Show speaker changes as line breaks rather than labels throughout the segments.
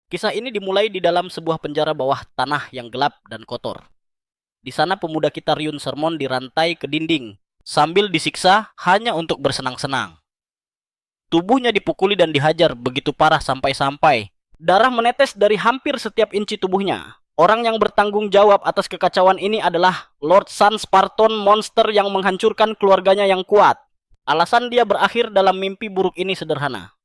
Kisah ini dimulai di dalam sebuah penjara bawah tanah yang gelap dan kotor. Di sana pemuda kita Ryun Sermon dirantai ke dinding sambil disiksa hanya untuk bersenang-senang. Tubuhnya dipukuli dan dihajar begitu parah sampai-sampai darah menetes dari hampir setiap inci tubuhnya. Orang yang bertanggung jawab atas kekacauan ini adalah Lord Sun Sparton, monster yang menghancurkan keluarganya yang kuat. Alasan dia berakhir dalam mimpi buruk ini sederhana.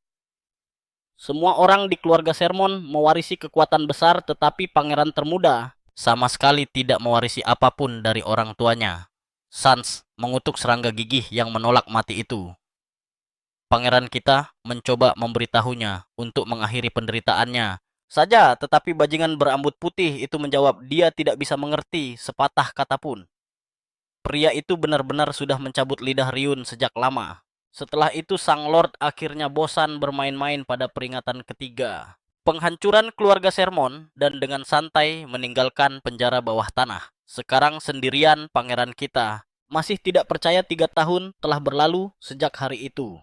Semua orang di keluarga Sermon mewarisi kekuatan besar, tetapi pangeran termuda sama sekali tidak mewarisi apapun dari orang tuanya. Sans mengutuk serangga gigih yang menolak mati itu. Pangeran kita mencoba memberitahunya untuk mengakhiri penderitaannya saja, tetapi bajingan berambut putih itu menjawab dia tidak bisa mengerti sepatah kata pun. Pria itu benar-benar sudah mencabut lidah Ryun sejak lama. Setelah itu sang Lord akhirnya bosan bermain-main pada peringatan ketiga. Penghancuran keluarga Sermon dan dengan santai meninggalkan penjara bawah tanah. Sekarang sendirian pangeran kita masih tidak percaya 3 tahun telah berlalu sejak hari itu.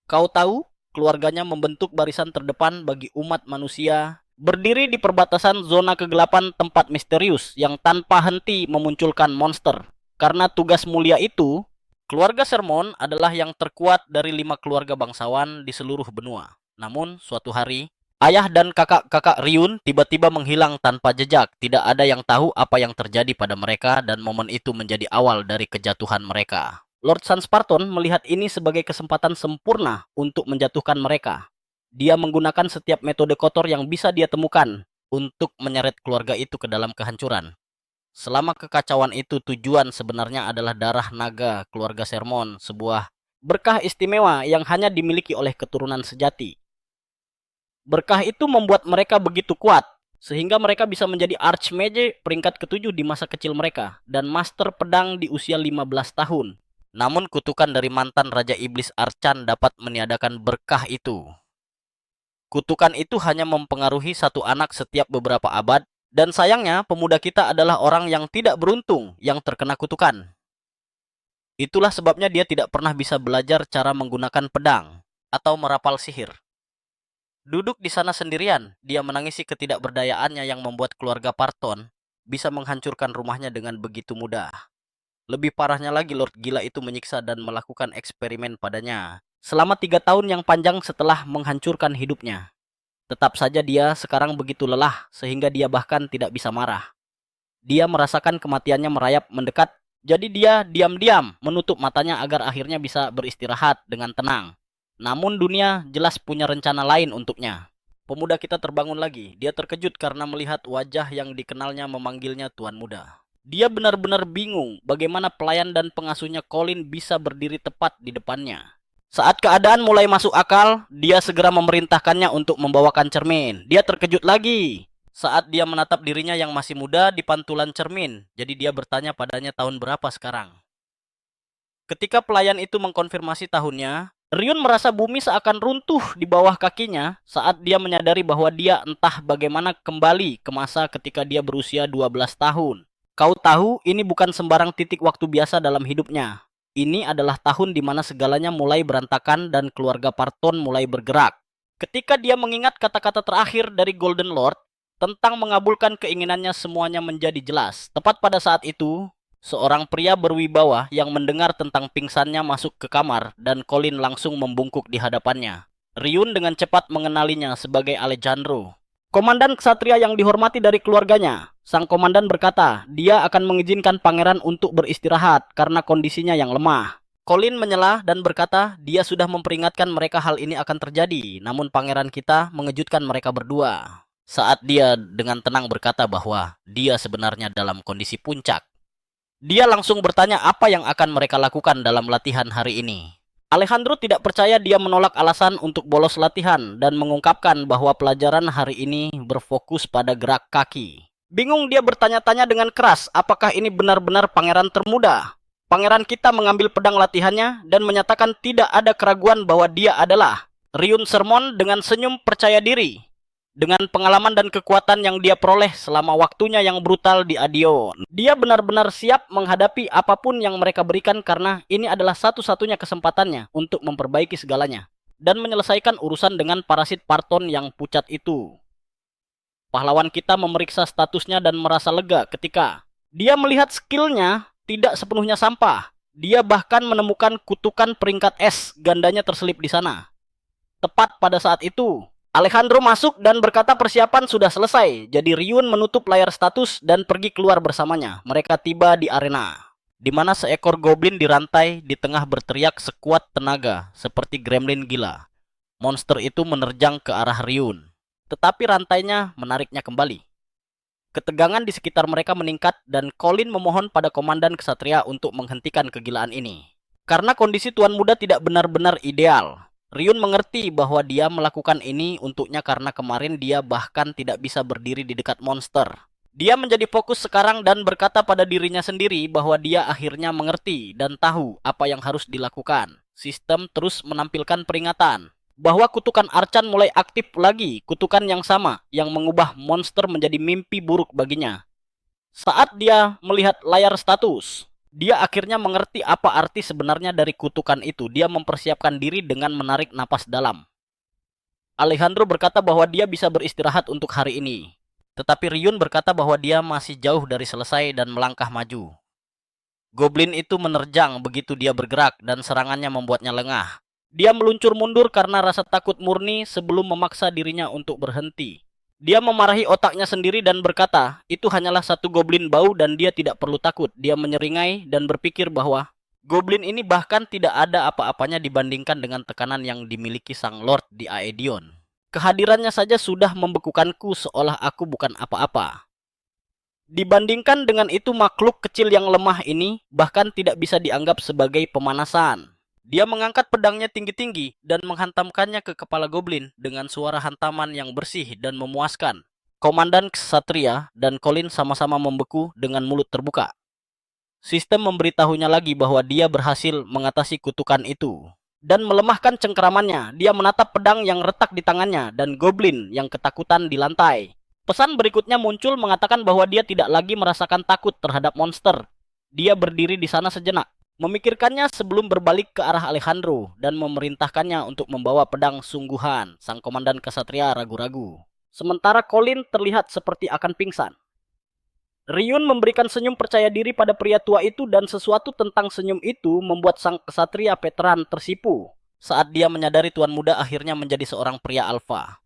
Kau tahu, keluarganya membentuk barisan terdepan bagi umat manusia, berdiri di perbatasan zona kegelapan tempat misterius yang tanpa henti memunculkan monster. Karena tugas mulia itu, keluarga Sermon adalah yang terkuat dari 5 keluarga bangsawan di seluruh benua. Namun, suatu hari, ayah dan kakak-kakak Ryun tiba-tiba menghilang tanpa jejak. Tidak ada yang tahu apa yang terjadi pada mereka dan momen itu menjadi awal dari kejatuhan mereka. Lord Sun Sparton melihat ini sebagai kesempatan sempurna untuk menjatuhkan mereka. Dia menggunakan setiap metode kotor yang bisa dia temukan untuk menyeret keluarga itu ke dalam kehancuran. Selama kekacauan itu, tujuan sebenarnya adalah darah naga keluarga Sermon, sebuah berkah istimewa yang hanya dimiliki oleh keturunan sejati. Berkah itu membuat mereka begitu kuat, sehingga mereka bisa menjadi Archmage peringkat ke-7 di masa kecil mereka, dan Master Pedang di usia 15 tahun. Namun kutukan dari mantan Raja Iblis Archan dapat meniadakan berkah itu. Kutukan itu hanya mempengaruhi satu anak setiap beberapa abad, dan sayangnya pemuda kita adalah orang yang tidak beruntung yang terkena kutukan. Itulah sebabnya dia tidak pernah bisa belajar cara menggunakan pedang atau merapal sihir. Duduk di sana sendirian, dia menangisi ketidakberdayaannya yang membuat keluarga Parton bisa menghancurkan rumahnya dengan begitu mudah. Lebih parahnya lagi, Lord Gila itu menyiksa dan melakukan eksperimen padanya selama 3 tahun yang panjang setelah menghancurkan hidupnya. Tetap saja dia sekarang begitu lelah sehingga dia bahkan tidak bisa marah. Dia merasakan kematiannya merayap mendekat, jadi dia diam-diam menutup matanya agar akhirnya bisa beristirahat dengan tenang. Namun dunia jelas punya rencana lain untuknya. Pemuda kita terbangun lagi. Dia terkejut karena melihat wajah yang dikenalnya memanggilnya Tuan Muda. Dia benar-benar bingung bagaimana pelayan dan pengasuhnya Colin bisa berdiri tepat di depannya. Saat keadaan mulai masuk akal, dia segera memerintahkannya untuk membawakan cermin. Dia terkejut lagi saat dia menatap dirinya yang masih muda di pantulan cermin. Jadi dia bertanya padanya tahun berapa sekarang. Ketika pelayan itu mengkonfirmasi tahunnya, Ryun merasa bumi seakan runtuh di bawah kakinya saat dia menyadari bahwa dia entah bagaimana kembali ke masa ketika dia berusia 12 tahun. Kau tahu, ini bukan sembarang titik waktu biasa dalam hidupnya. Ini adalah tahun di mana segalanya mulai berantakan dan keluarga Parton mulai bergerak. Ketika dia mengingat kata-kata terakhir dari Golden Lord tentang mengabulkan keinginannya, semuanya menjadi jelas. Tepat pada saat itu, seorang pria berwibawa yang mendengar tentang pingsannya masuk ke kamar dan Colin langsung membungkuk di hadapannya. Ryun dengan cepat mengenalinya sebagai Alejandro, komandan ksatria yang dihormati dari keluarganya. Sang komandan berkata, dia akan mengizinkan pangeran untuk beristirahat karena kondisinya yang lemah. Colin menyela dan berkata, dia sudah memperingatkan mereka hal ini akan terjadi, namun pangeran kita mengejutkan mereka berdua. Saat dia dengan tenang berkata bahwa dia sebenarnya dalam kondisi puncak. Dia langsung bertanya apa yang akan mereka lakukan dalam latihan hari ini. Alejandro tidak percaya, dia menolak alasan untuk bolos latihan dan mengungkapkan bahwa pelajaran hari ini berfokus pada gerak kaki. Bingung, dia bertanya-tanya dengan keras, apakah ini benar-benar pangeran termuda? Pangeran kita mengambil pedang latihannya dan menyatakan tidak ada keraguan bahwa dia adalah Ryun Sermon dengan senyum percaya diri. Dengan pengalaman dan kekuatan yang dia peroleh selama waktunya yang brutal di Adion, dia benar-benar siap menghadapi apapun yang mereka berikan karena ini adalah satu-satunya kesempatannya untuk memperbaiki segalanya. dan menyelesaikan urusan dengan parasit Parton yang pucat itu. Pahlawan kita memeriksa statusnya dan merasa lega ketika dia melihat skillnya tidak sepenuhnya sampah. Dia bahkan menemukan kutukan peringkat S gandanya terselip di sana. Tepat pada saat itu, Alejandro masuk dan berkata persiapan sudah selesai. Jadi Ryun menutup layar status dan pergi keluar bersamanya. Mereka tiba di arena, di mana seekor goblin dirantai di tengah berteriak sekuat tenaga seperti gremlin gila. Monster itu menerjang ke arah Ryun, tetapi rantainya menariknya kembali. Ketegangan di sekitar mereka meningkat dan Colin memohon pada komandan kesatria untuk menghentikan kegilaan ini. Karena kondisi Tuan Muda tidak benar-benar ideal, Ryun mengerti bahwa dia melakukan ini untuknya karena kemarin dia bahkan tidak bisa berdiri di dekat monster. Dia menjadi fokus sekarang dan berkata pada dirinya sendiri bahwa dia akhirnya mengerti dan tahu apa yang harus dilakukan. Sistem terus menampilkan peringatan bahwa kutukan Archan mulai aktif lagi, kutukan yang sama yang mengubah monster menjadi mimpi buruk baginya. Saat dia melihat layar status, dia akhirnya mengerti apa arti sebenarnya dari kutukan itu. Dia mempersiapkan diri dengan menarik napas dalam. Alejandro berkata bahwa dia bisa beristirahat untuk hari ini. Tetapi Ryun berkata bahwa dia masih jauh dari selesai dan melangkah maju. Goblin itu menerjang begitu dia bergerak dan serangannya membuatnya lengah. Dia meluncur mundur karena rasa takut murni sebelum memaksa dirinya untuk berhenti. Dia memarahi otaknya sendiri dan berkata, itu hanyalah satu goblin bau dan dia tidak perlu takut. Dia menyeringai dan berpikir bahwa goblin ini bahkan tidak ada apa-apanya dibandingkan dengan tekanan yang dimiliki sang Lord di Aedion. Kehadirannya saja sudah membekukanku seolah aku bukan apa-apa. Dibandingkan dengan itu, makhluk kecil yang lemah ini bahkan tidak bisa dianggap sebagai pemanasan. Dia mengangkat pedangnya tinggi-tinggi dan menghantamkannya ke kepala goblin dengan suara hantaman yang bersih dan memuaskan. Komandan Ksatria dan Colin sama-sama membeku dengan mulut terbuka. Sistem memberitahunya lagi bahwa dia berhasil mengatasi kutukan itu dan melemahkan cengkeramannya. Dia menatap pedang yang retak di tangannya dan goblin yang ketakutan di lantai. Pesan berikutnya muncul mengatakan bahwa dia tidak lagi merasakan takut terhadap monster. Dia berdiri di sana sejenak, memikirkannya sebelum berbalik ke arah Alejandro dan memerintahkannya untuk membawa pedang sungguhan. Sang komandan kesatria ragu-ragu, sementara Colin terlihat seperti akan pingsan. Ryun memberikan senyum percaya diri pada pria tua itu dan sesuatu tentang senyum itu membuat sang kesatria veteran tersipu saat dia menyadari Tuan Muda akhirnya menjadi seorang pria alfa.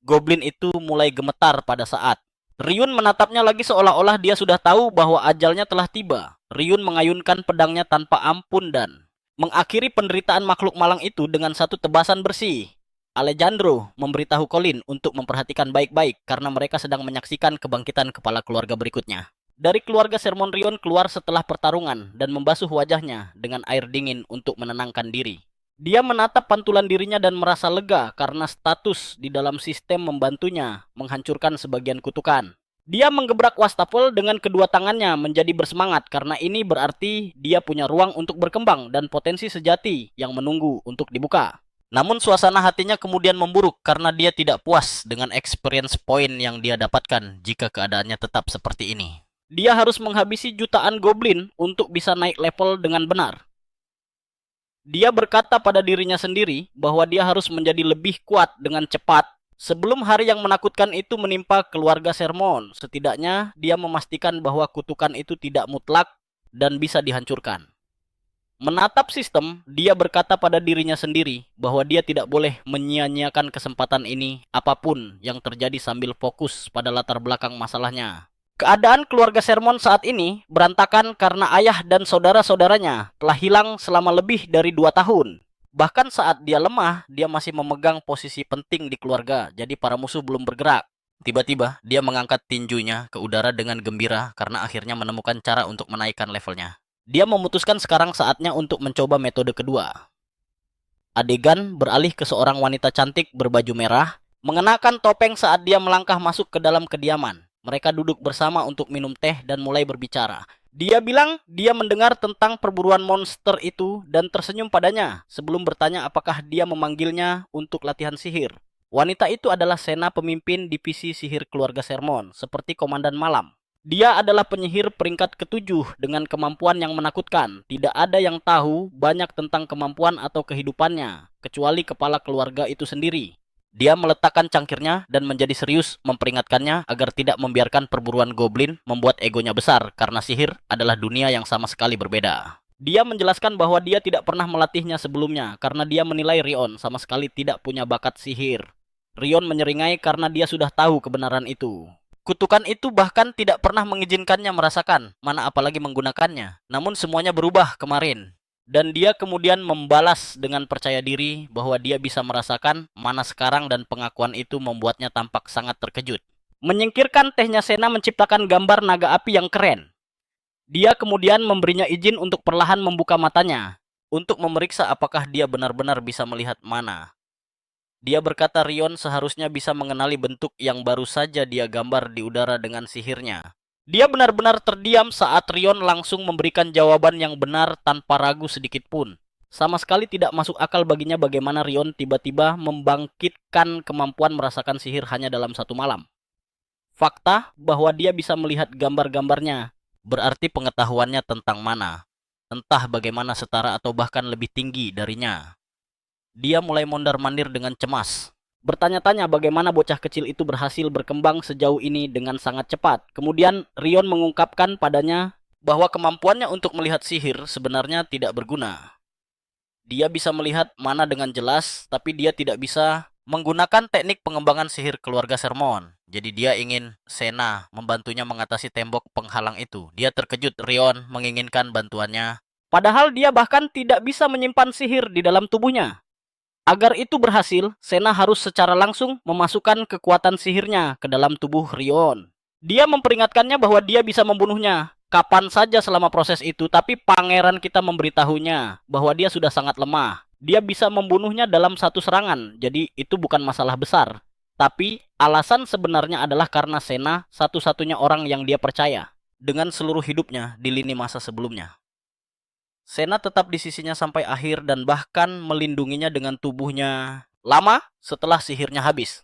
Goblin itu mulai gemetar pada saat Ryun menatapnya lagi seolah-olah dia sudah tahu bahwa ajalnya telah tiba. Ryun mengayunkan pedangnya tanpa ampun dan mengakhiri penderitaan makhluk malang itu dengan satu tebasan bersih. Alejandro memberitahu Colin untuk memperhatikan baik-baik karena mereka sedang menyaksikan kebangkitan kepala keluarga berikutnya. Dari keluarga Sermon Ryun keluar setelah pertarungan dan membasuh wajahnya dengan air dingin untuk menenangkan diri. Dia menatap pantulan dirinya dan merasa lega karena status di dalam sistem membantunya menghancurkan sebagian kutukan. Dia menggebrak wastafel dengan kedua tangannya menjadi bersemangat karena ini berarti dia punya ruang untuk berkembang dan potensi sejati yang menunggu untuk dibuka. Namun suasana hatinya kemudian memburuk karena dia tidak puas dengan experience point yang dia dapatkan jika keadaannya tetap seperti ini. Dia harus menghabisi jutaan goblin untuk bisa naik level dengan benar. Dia berkata pada dirinya sendiri bahwa dia harus menjadi lebih kuat dengan cepat sebelum hari yang menakutkan itu menimpa keluarga Sermon. Setidaknya dia memastikan bahwa kutukan itu tidak mutlak dan bisa dihancurkan. Menatap sistem, dia berkata pada dirinya sendiri bahwa dia tidak boleh menyia-nyiakan kesempatan ini apapun yang terjadi sambil fokus pada latar belakang masalahnya. Keadaan keluarga Sermon saat ini berantakan karena ayah dan saudara-saudaranya telah hilang selama lebih dari 2 tahun. Bahkan saat dia lemah, dia masih memegang posisi penting di keluarga, jadi para musuh belum bergerak. Tiba-tiba, dia mengangkat tinjunya ke udara dengan gembira karena akhirnya menemukan cara untuk menaikkan levelnya. Dia memutuskan sekarang saatnya untuk mencoba metode kedua. Adegan beralih ke seorang wanita cantik berbaju merah, mengenakan topeng saat dia melangkah masuk ke dalam kediaman. Mereka duduk bersama untuk minum teh dan mulai berbicara. Dia bilang dia mendengar tentang perburuan monster itu dan tersenyum padanya sebelum bertanya apakah dia memanggilnya untuk latihan sihir. Wanita itu adalah Sena pemimpin divisi sihir keluarga Sermon, seperti komandan malam. Dia adalah penyihir peringkat ke-7 dengan kemampuan yang menakutkan. Tidak ada yang tahu banyak tentang kemampuan atau kehidupannya, kecuali kepala keluarga itu sendiri. Dia meletakkan cangkirnya dan menjadi serius memperingatkannya agar tidak membiarkan perburuan goblin membuat egonya besar karena sihir adalah dunia yang sama sekali berbeda. Dia menjelaskan bahwa dia tidak pernah melatihnya sebelumnya karena dia menilai Rion sama sekali tidak punya bakat sihir. Rion menyeringai karena dia sudah tahu kebenaran itu. Kutukan itu bahkan tidak pernah mengizinkannya merasakan, mana apalagi menggunakannya. Namun semuanya berubah kemarin. Dan dia kemudian membalas dengan percaya diri bahwa dia bisa merasakan mana sekarang dan pengakuan itu membuatnya tampak sangat terkejut. Menyingkirkan tehnya Sena menciptakan gambar naga api yang keren. Dia kemudian memberinya izin untuk perlahan membuka matanya, untuk memeriksa apakah dia benar-benar bisa melihat mana. Dia berkata Rion seharusnya bisa mengenali bentuk yang baru saja dia gambar di udara dengan sihirnya. Dia benar-benar terdiam saat Rion langsung memberikan jawaban yang benar tanpa ragu sedikit pun. Sama sekali tidak masuk akal baginya bagaimana Rion tiba-tiba membangkitkan kemampuan merasakan sihir hanya dalam satu malam. Fakta bahwa dia bisa melihat gambar-gambarnya berarti pengetahuannya tentang mana, entah bagaimana setara atau bahkan lebih tinggi darinya. Dia mulai mondar-mandir dengan cemas. Bertanya-tanya bagaimana bocah kecil itu berhasil berkembang sejauh ini dengan sangat cepat. Kemudian Rion mengungkapkan padanya bahwa kemampuannya untuk melihat sihir sebenarnya tidak berguna. Dia bisa melihat mana dengan jelas, tapi dia tidak bisa menggunakan teknik pengembangan sihir keluarga Sermon. Jadi dia ingin Sena membantunya mengatasi tembok penghalang itu. Dia terkejut Rion menginginkan bantuannya. Padahal dia bahkan tidak bisa menyimpan sihir di dalam tubuhnya. Agar itu berhasil, Sena harus secara langsung memasukkan kekuatan sihirnya ke dalam tubuh Rion. Dia memperingatkannya bahwa dia bisa membunuhnya kapan saja selama proses itu, tapi pangeran kita memberitahunya bahwa dia sudah sangat lemah. Dia bisa membunuhnya dalam satu serangan, jadi itu bukan masalah besar. Tapi alasan sebenarnya adalah karena Sena satu-satunya orang yang dia percaya dengan seluruh hidupnya di lini masa sebelumnya. Sena tetap di sisinya sampai akhir dan bahkan melindunginya dengan tubuhnya lama setelah sihirnya habis.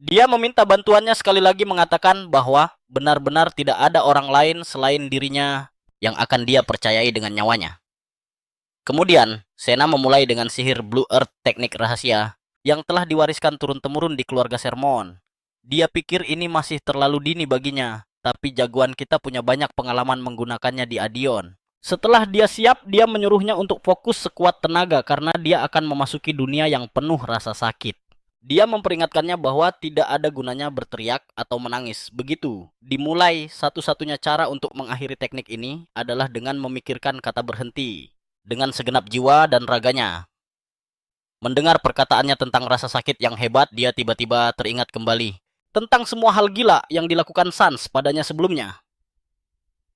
Dia meminta bantuannya sekali lagi mengatakan bahwa benar-benar tidak ada orang lain selain dirinya yang akan dia percayai dengan nyawanya. Kemudian, Sena memulai dengan sihir Blue Earth teknik rahasia yang telah diwariskan turun-temurun di keluarga Sermon. Dia pikir ini masih terlalu dini baginya, tapi jagoan kita punya banyak pengalaman menggunakannya di Adion. Setelah dia siap, dia menyuruhnya untuk fokus sekuat tenaga karena dia akan memasuki dunia yang penuh rasa sakit. Dia memperingatkannya bahwa tidak ada gunanya berteriak atau menangis. Begitu, dimulai satu-satunya cara untuk mengakhiri teknik ini adalah dengan memikirkan kata berhenti dengan segenap jiwa dan raganya. Mendengar perkataannya tentang rasa sakit yang hebat, dia tiba-tiba teringat kembali tentang semua hal gila yang dilakukan Sans padanya sebelumnya.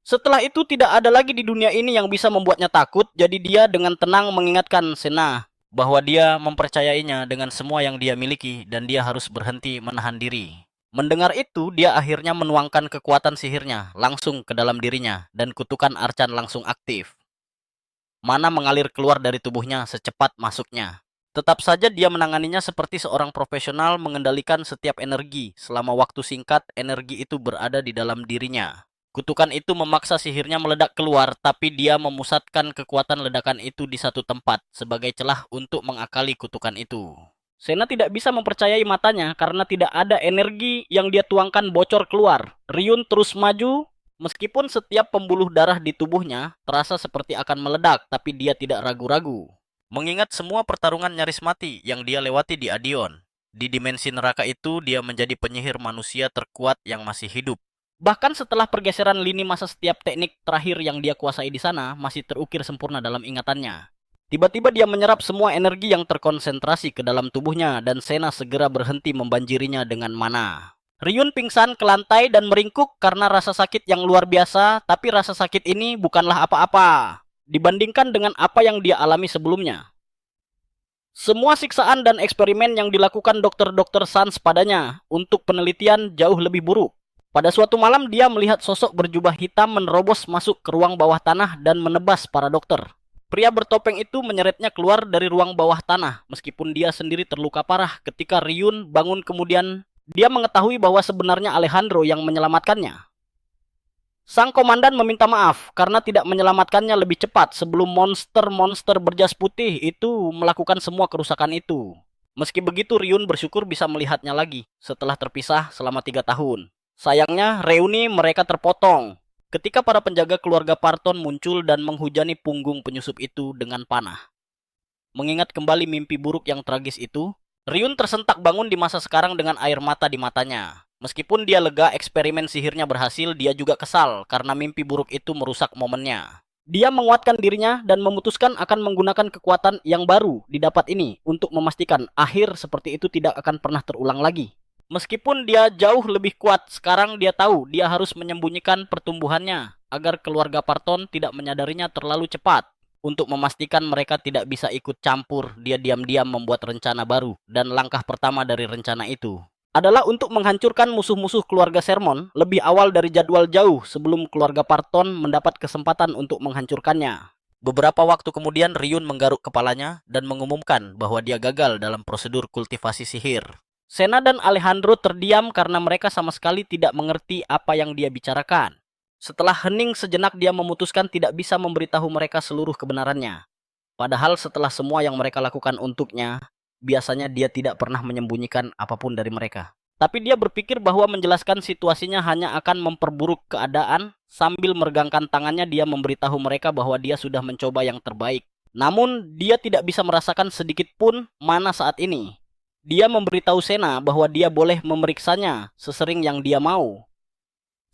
Setelah itu tidak ada lagi di dunia ini yang bisa membuatnya takut, jadi dia dengan tenang mengingatkan Sena bahwa dia mempercayainya dengan semua yang dia miliki dan dia harus berhenti menahan diri. Mendengar itu, dia akhirnya menuangkan kekuatan sihirnya langsung ke dalam dirinya dan kutukan Archan langsung aktif. Mana mengalir keluar dari tubuhnya secepat masuknya. Tetap saja dia menanganinya seperti seorang profesional mengendalikan setiap energi. Selama waktu singkat, energi itu berada di dalam dirinya. Kutukan itu memaksa sihirnya meledak keluar, tapi dia memusatkan kekuatan ledakan itu di satu tempat sebagai celah untuk mengakali kutukan itu. Sena tidak bisa mempercayai matanya karena tidak ada energi yang dia tuangkan bocor keluar. Ryun terus maju, meskipun setiap pembuluh darah di tubuhnya terasa seperti akan meledak, tapi dia tidak ragu-ragu. Mengingat semua pertarungan nyaris mati yang dia lewati di Adion. Di dimensi neraka itu, dia menjadi penyihir manusia terkuat yang masih hidup. Bahkan setelah pergeseran lini masa, setiap teknik terakhir yang dia kuasai di sana masih terukir sempurna dalam ingatannya. Tiba-tiba dia menyerap semua energi yang terkonsentrasi ke dalam tubuhnya dan Sena segera berhenti membanjirinya dengan mana. Ryun pingsan ke lantai dan meringkuk karena rasa sakit yang luar biasa, tapi rasa sakit ini bukanlah apa-apa dibandingkan dengan apa yang dia alami sebelumnya. Semua siksaan dan eksperimen yang dilakukan dokter-dokter Sans padanya untuk penelitian jauh lebih buruk. Pada suatu malam dia melihat sosok berjubah hitam menerobos masuk ke ruang bawah tanah dan menebas para dokter. Pria bertopeng itu menyeretnya keluar dari ruang bawah tanah meskipun dia sendiri terluka parah. Ketika Ryun bangun kemudian dia mengetahui bahwa sebenarnya Alejandro yang menyelamatkannya. Sang komandan meminta maaf karena tidak menyelamatkannya lebih cepat sebelum monster-monster berjas putih itu melakukan semua kerusakan itu. Meski begitu, Ryun bersyukur bisa melihatnya lagi setelah terpisah selama 3 tahun. Sayangnya, reuni mereka terpotong ketika para penjaga keluarga Parton muncul dan menghujani punggung penyusup itu dengan panah. Mengingat kembali mimpi buruk yang tragis itu, Ryun tersentak bangun di masa sekarang dengan air mata di matanya. Meskipun dia lega eksperimen sihirnya berhasil, dia juga kesal karena mimpi buruk itu merusak momennya. Dia menguatkan dirinya dan memutuskan akan menggunakan kekuatan yang baru didapat ini untuk memastikan akhir seperti itu tidak akan pernah terulang lagi. Meskipun dia jauh lebih kuat, sekarang dia tahu dia harus menyembunyikan pertumbuhannya agar keluarga Parton tidak menyadarinya terlalu cepat. Untuk memastikan mereka tidak bisa ikut campur, dia diam-diam membuat rencana baru, dan langkah pertama dari rencana itu adalah untuk menghancurkan musuh-musuh keluarga Sermon lebih awal dari jadwal jauh sebelum keluarga Parton mendapat kesempatan untuk menghancurkannya. Beberapa waktu kemudian Ryun menggaruk kepalanya dan mengumumkan bahwa dia gagal dalam prosedur kultivasi sihir. Sena dan Alejandro terdiam karena mereka sama sekali tidak mengerti apa yang dia bicarakan. Setelah hening sejenak, dia memutuskan tidak bisa memberitahu mereka seluruh kebenarannya. Padahal setelah semua yang mereka lakukan untuknya, biasanya dia tidak pernah menyembunyikan apapun dari mereka. Tapi dia berpikir bahwa menjelaskan situasinya hanya akan memperburuk keadaan. Sambil meregangkan tangannya, dia memberitahu mereka bahwa dia sudah mencoba yang terbaik. Namun, dia tidak bisa merasakan sedikit pun mana saat ini. Dia memberitahu Sena bahwa dia boleh memeriksanya sesering yang dia mau.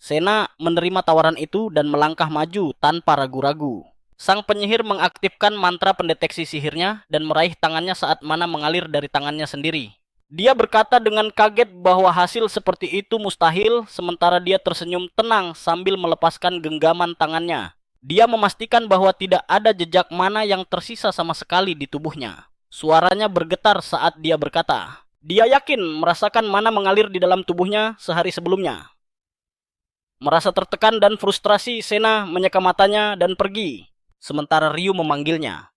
Sena menerima tawaran itu dan melangkah maju tanpa ragu-ragu. Sang penyihir mengaktifkan mantra pendeteksi sihirnya dan meraih tangannya saat mana mengalir dari tangannya sendiri. Dia berkata dengan kaget bahwa hasil seperti itu mustahil, sementara dia tersenyum tenang sambil melepaskan genggaman tangannya. Dia memastikan bahwa tidak ada jejak mana yang tersisa sama sekali di tubuhnya. Suaranya bergetar saat dia berkata. Dia yakin merasakan mana mengalir di dalam tubuhnya sehari sebelumnya. Merasa tertekan dan frustrasi, Sena menyeka matanya dan pergi. Sementara Ryu memanggilnya.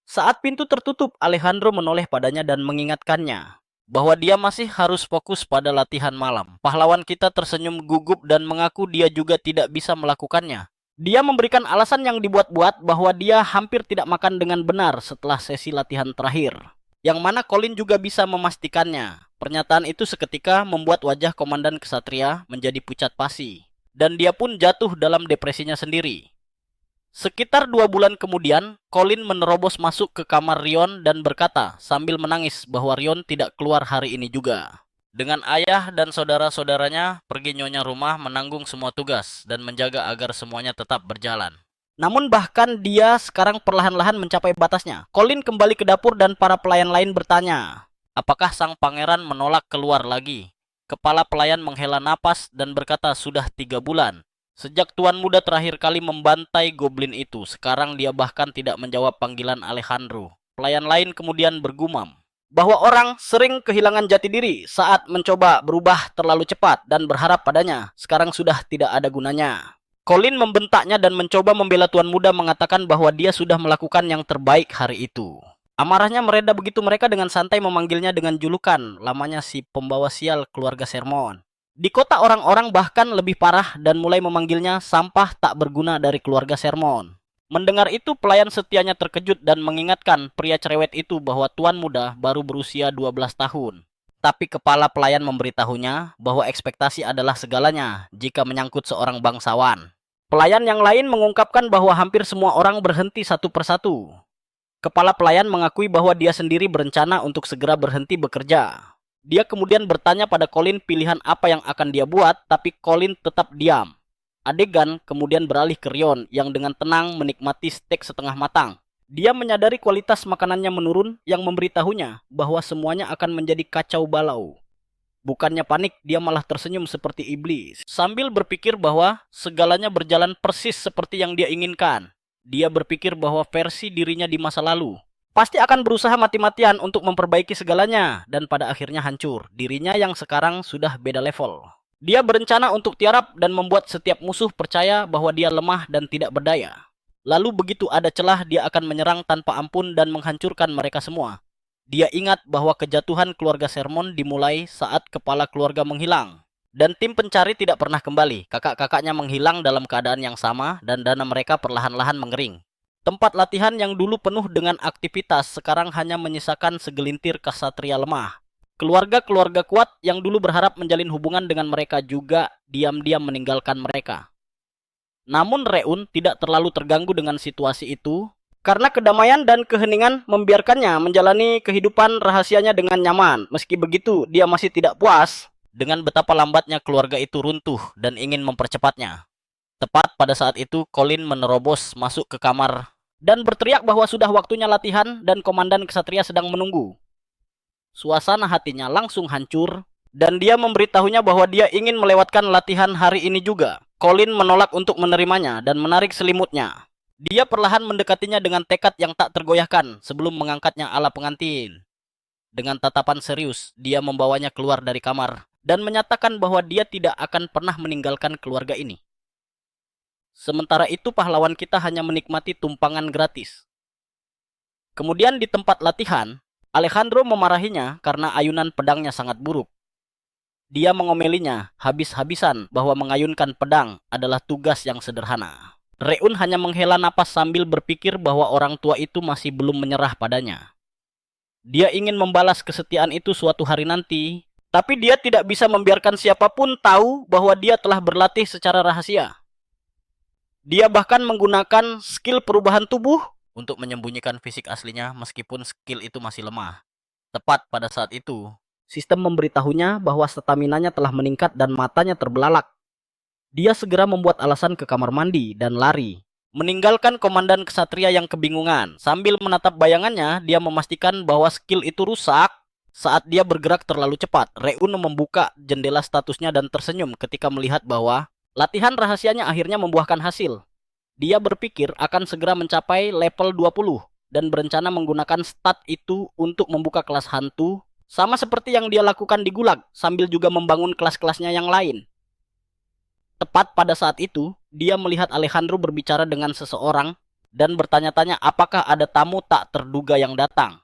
Saat pintu tertutup, Alejandro menoleh padanya dan mengingatkannya bahwa dia masih harus fokus pada latihan malam. Pahlawan kita tersenyum gugup dan mengaku dia juga tidak bisa melakukannya. Dia memberikan alasan yang dibuat-buat bahwa dia hampir tidak makan dengan benar setelah sesi latihan terakhir. Yang mana Colin juga bisa memastikannya. Pernyataan itu seketika membuat wajah Komandan Ksatria menjadi pucat pasi. Dan dia pun jatuh dalam depresinya sendiri. Sekitar 2 bulan kemudian, Colin menerobos masuk ke kamar Rion dan berkata sambil menangis bahwa Rion tidak keluar hari ini juga. Dengan ayah dan saudara-saudaranya, pergi nyonya rumah menanggung semua tugas dan menjaga agar semuanya tetap berjalan. Namun bahkan dia sekarang perlahan-lahan mencapai batasnya. Colin kembali ke dapur dan para pelayan lain bertanya, apakah sang pangeran menolak keluar lagi? Kepala pelayan menghela napas dan berkata sudah 3 bulan. Sejak Tuan Muda terakhir kali membantai goblin itu, sekarang dia bahkan tidak menjawab panggilan Alejandro. Pelayan lain kemudian bergumam bahwa orang sering kehilangan jati diri saat mencoba berubah terlalu cepat dan berharap padanya sekarang sudah tidak ada gunanya. Colin membentaknya dan mencoba membela Tuan Muda, mengatakan bahwa dia sudah melakukan yang terbaik hari itu. Amarahnya mereda begitu mereka dengan santai memanggilnya dengan julukan lamanya si pembawa sial keluarga Sermon. Di kota orang-orang bahkan lebih parah dan mulai memanggilnya sampah tak berguna dari keluarga Sermon. Mendengar itu, pelayan setianya terkejut dan mengingatkan pria cerewet itu bahwa Tuan Muda baru berusia 12 tahun. Tapi kepala pelayan memberitahunya bahwa ekspektasi adalah segalanya jika menyangkut seorang bangsawan. Pelayan yang lain mengungkapkan bahwa hampir semua orang berhenti satu persatu. Kepala pelayan mengakui bahwa dia sendiri berencana untuk segera berhenti bekerja. Dia kemudian bertanya pada Colin pilihan apa yang akan dia buat, tapi Colin tetap diam. Adegan kemudian beralih ke Rion yang dengan tenang menikmati steak setengah matang. Dia menyadari kualitas makanannya menurun yang memberitahunya bahwa semuanya akan menjadi kacau balau. Bukannya panik, dia malah tersenyum seperti iblis. Sambil berpikir bahwa segalanya berjalan persis seperti yang dia inginkan. Dia berpikir bahwa versi dirinya di masa lalu pasti akan berusaha mati-matian untuk memperbaiki segalanya dan pada akhirnya hancur. Dirinya yang sekarang sudah beda level. Dia berencana untuk tiarap dan membuat setiap musuh percaya bahwa dia lemah dan tidak berdaya. Lalu begitu ada celah, dia akan menyerang tanpa ampun dan menghancurkan mereka semua. Dia ingat bahwa kejatuhan keluarga Sermon dimulai saat kepala keluarga menghilang. Dan tim pencari tidak pernah kembali. Kakak-kakaknya menghilang dalam keadaan yang sama dan dana mereka perlahan-lahan mengering. Tempat latihan yang dulu penuh dengan aktivitas sekarang hanya menyisakan segelintir ksatria lemah. Keluarga-keluarga kuat yang dulu berharap menjalin hubungan dengan mereka juga diam-diam meninggalkan mereka. Namun Reun tidak terlalu terganggu dengan situasi itu karena kedamaian dan keheningan membiarkannya menjalani kehidupan rahasianya dengan nyaman. Meski begitu, dia masih tidak puas dengan betapa lambatnya keluarga itu runtuh dan ingin mempercepatnya. Tepat pada saat itu, Colin menerobos masuk ke kamar dan berteriak bahwa sudah waktunya latihan dan komandan ksatria sedang menunggu. Suasana hatinya langsung hancur dan dia memberitahunya bahwa dia ingin melewatkan latihan hari ini juga. Colin menolak untuk menerimanya dan menarik selimutnya. Dia perlahan mendekatinya dengan tekad yang tak tergoyahkan sebelum mengangkatnya ala pengantin. Dengan tatapan serius, dia membawanya keluar dari kamar dan menyatakan bahwa dia tidak akan pernah meninggalkan keluarga ini. Sementara itu pahlawan kita hanya menikmati tumpangan gratis. Kemudian di tempat latihan, Alejandro memarahinya karena ayunan pedangnya sangat buruk. Dia mengomelinya habis-habisan bahwa mengayunkan pedang adalah tugas yang sederhana. Reun hanya menghela napas sambil berpikir bahwa orang tua itu masih belum menyerah padanya. Dia ingin membalas kesetiaan itu suatu hari nanti, tapi dia tidak bisa membiarkan siapapun tahu bahwa dia telah berlatih secara rahasia. Dia bahkan menggunakan skill perubahan tubuh untuk menyembunyikan fisik aslinya meskipun skill itu masih lemah. Tepat pada saat itu, sistem memberitahunya bahwa staminanya telah meningkat dan matanya terbelalak. Dia segera membuat alasan ke kamar mandi dan lari, meninggalkan komandan ksatria yang kebingungan. Sambil menatap bayangannya, dia memastikan bahwa skill itu rusak. Saat dia bergerak terlalu cepat, Reun membuka jendela statusnya dan tersenyum ketika melihat bahwa latihan rahasianya akhirnya membuahkan hasil. Dia berpikir akan segera mencapai level 20 dan berencana menggunakan stat itu untuk membuka kelas hantu, sama seperti yang dia lakukan di Gulag, sambil juga membangun kelas-kelasnya yang lain. Tepat pada saat itu, dia melihat Alejandro berbicara dengan seseorang dan bertanya-tanya apakah ada tamu tak terduga yang datang.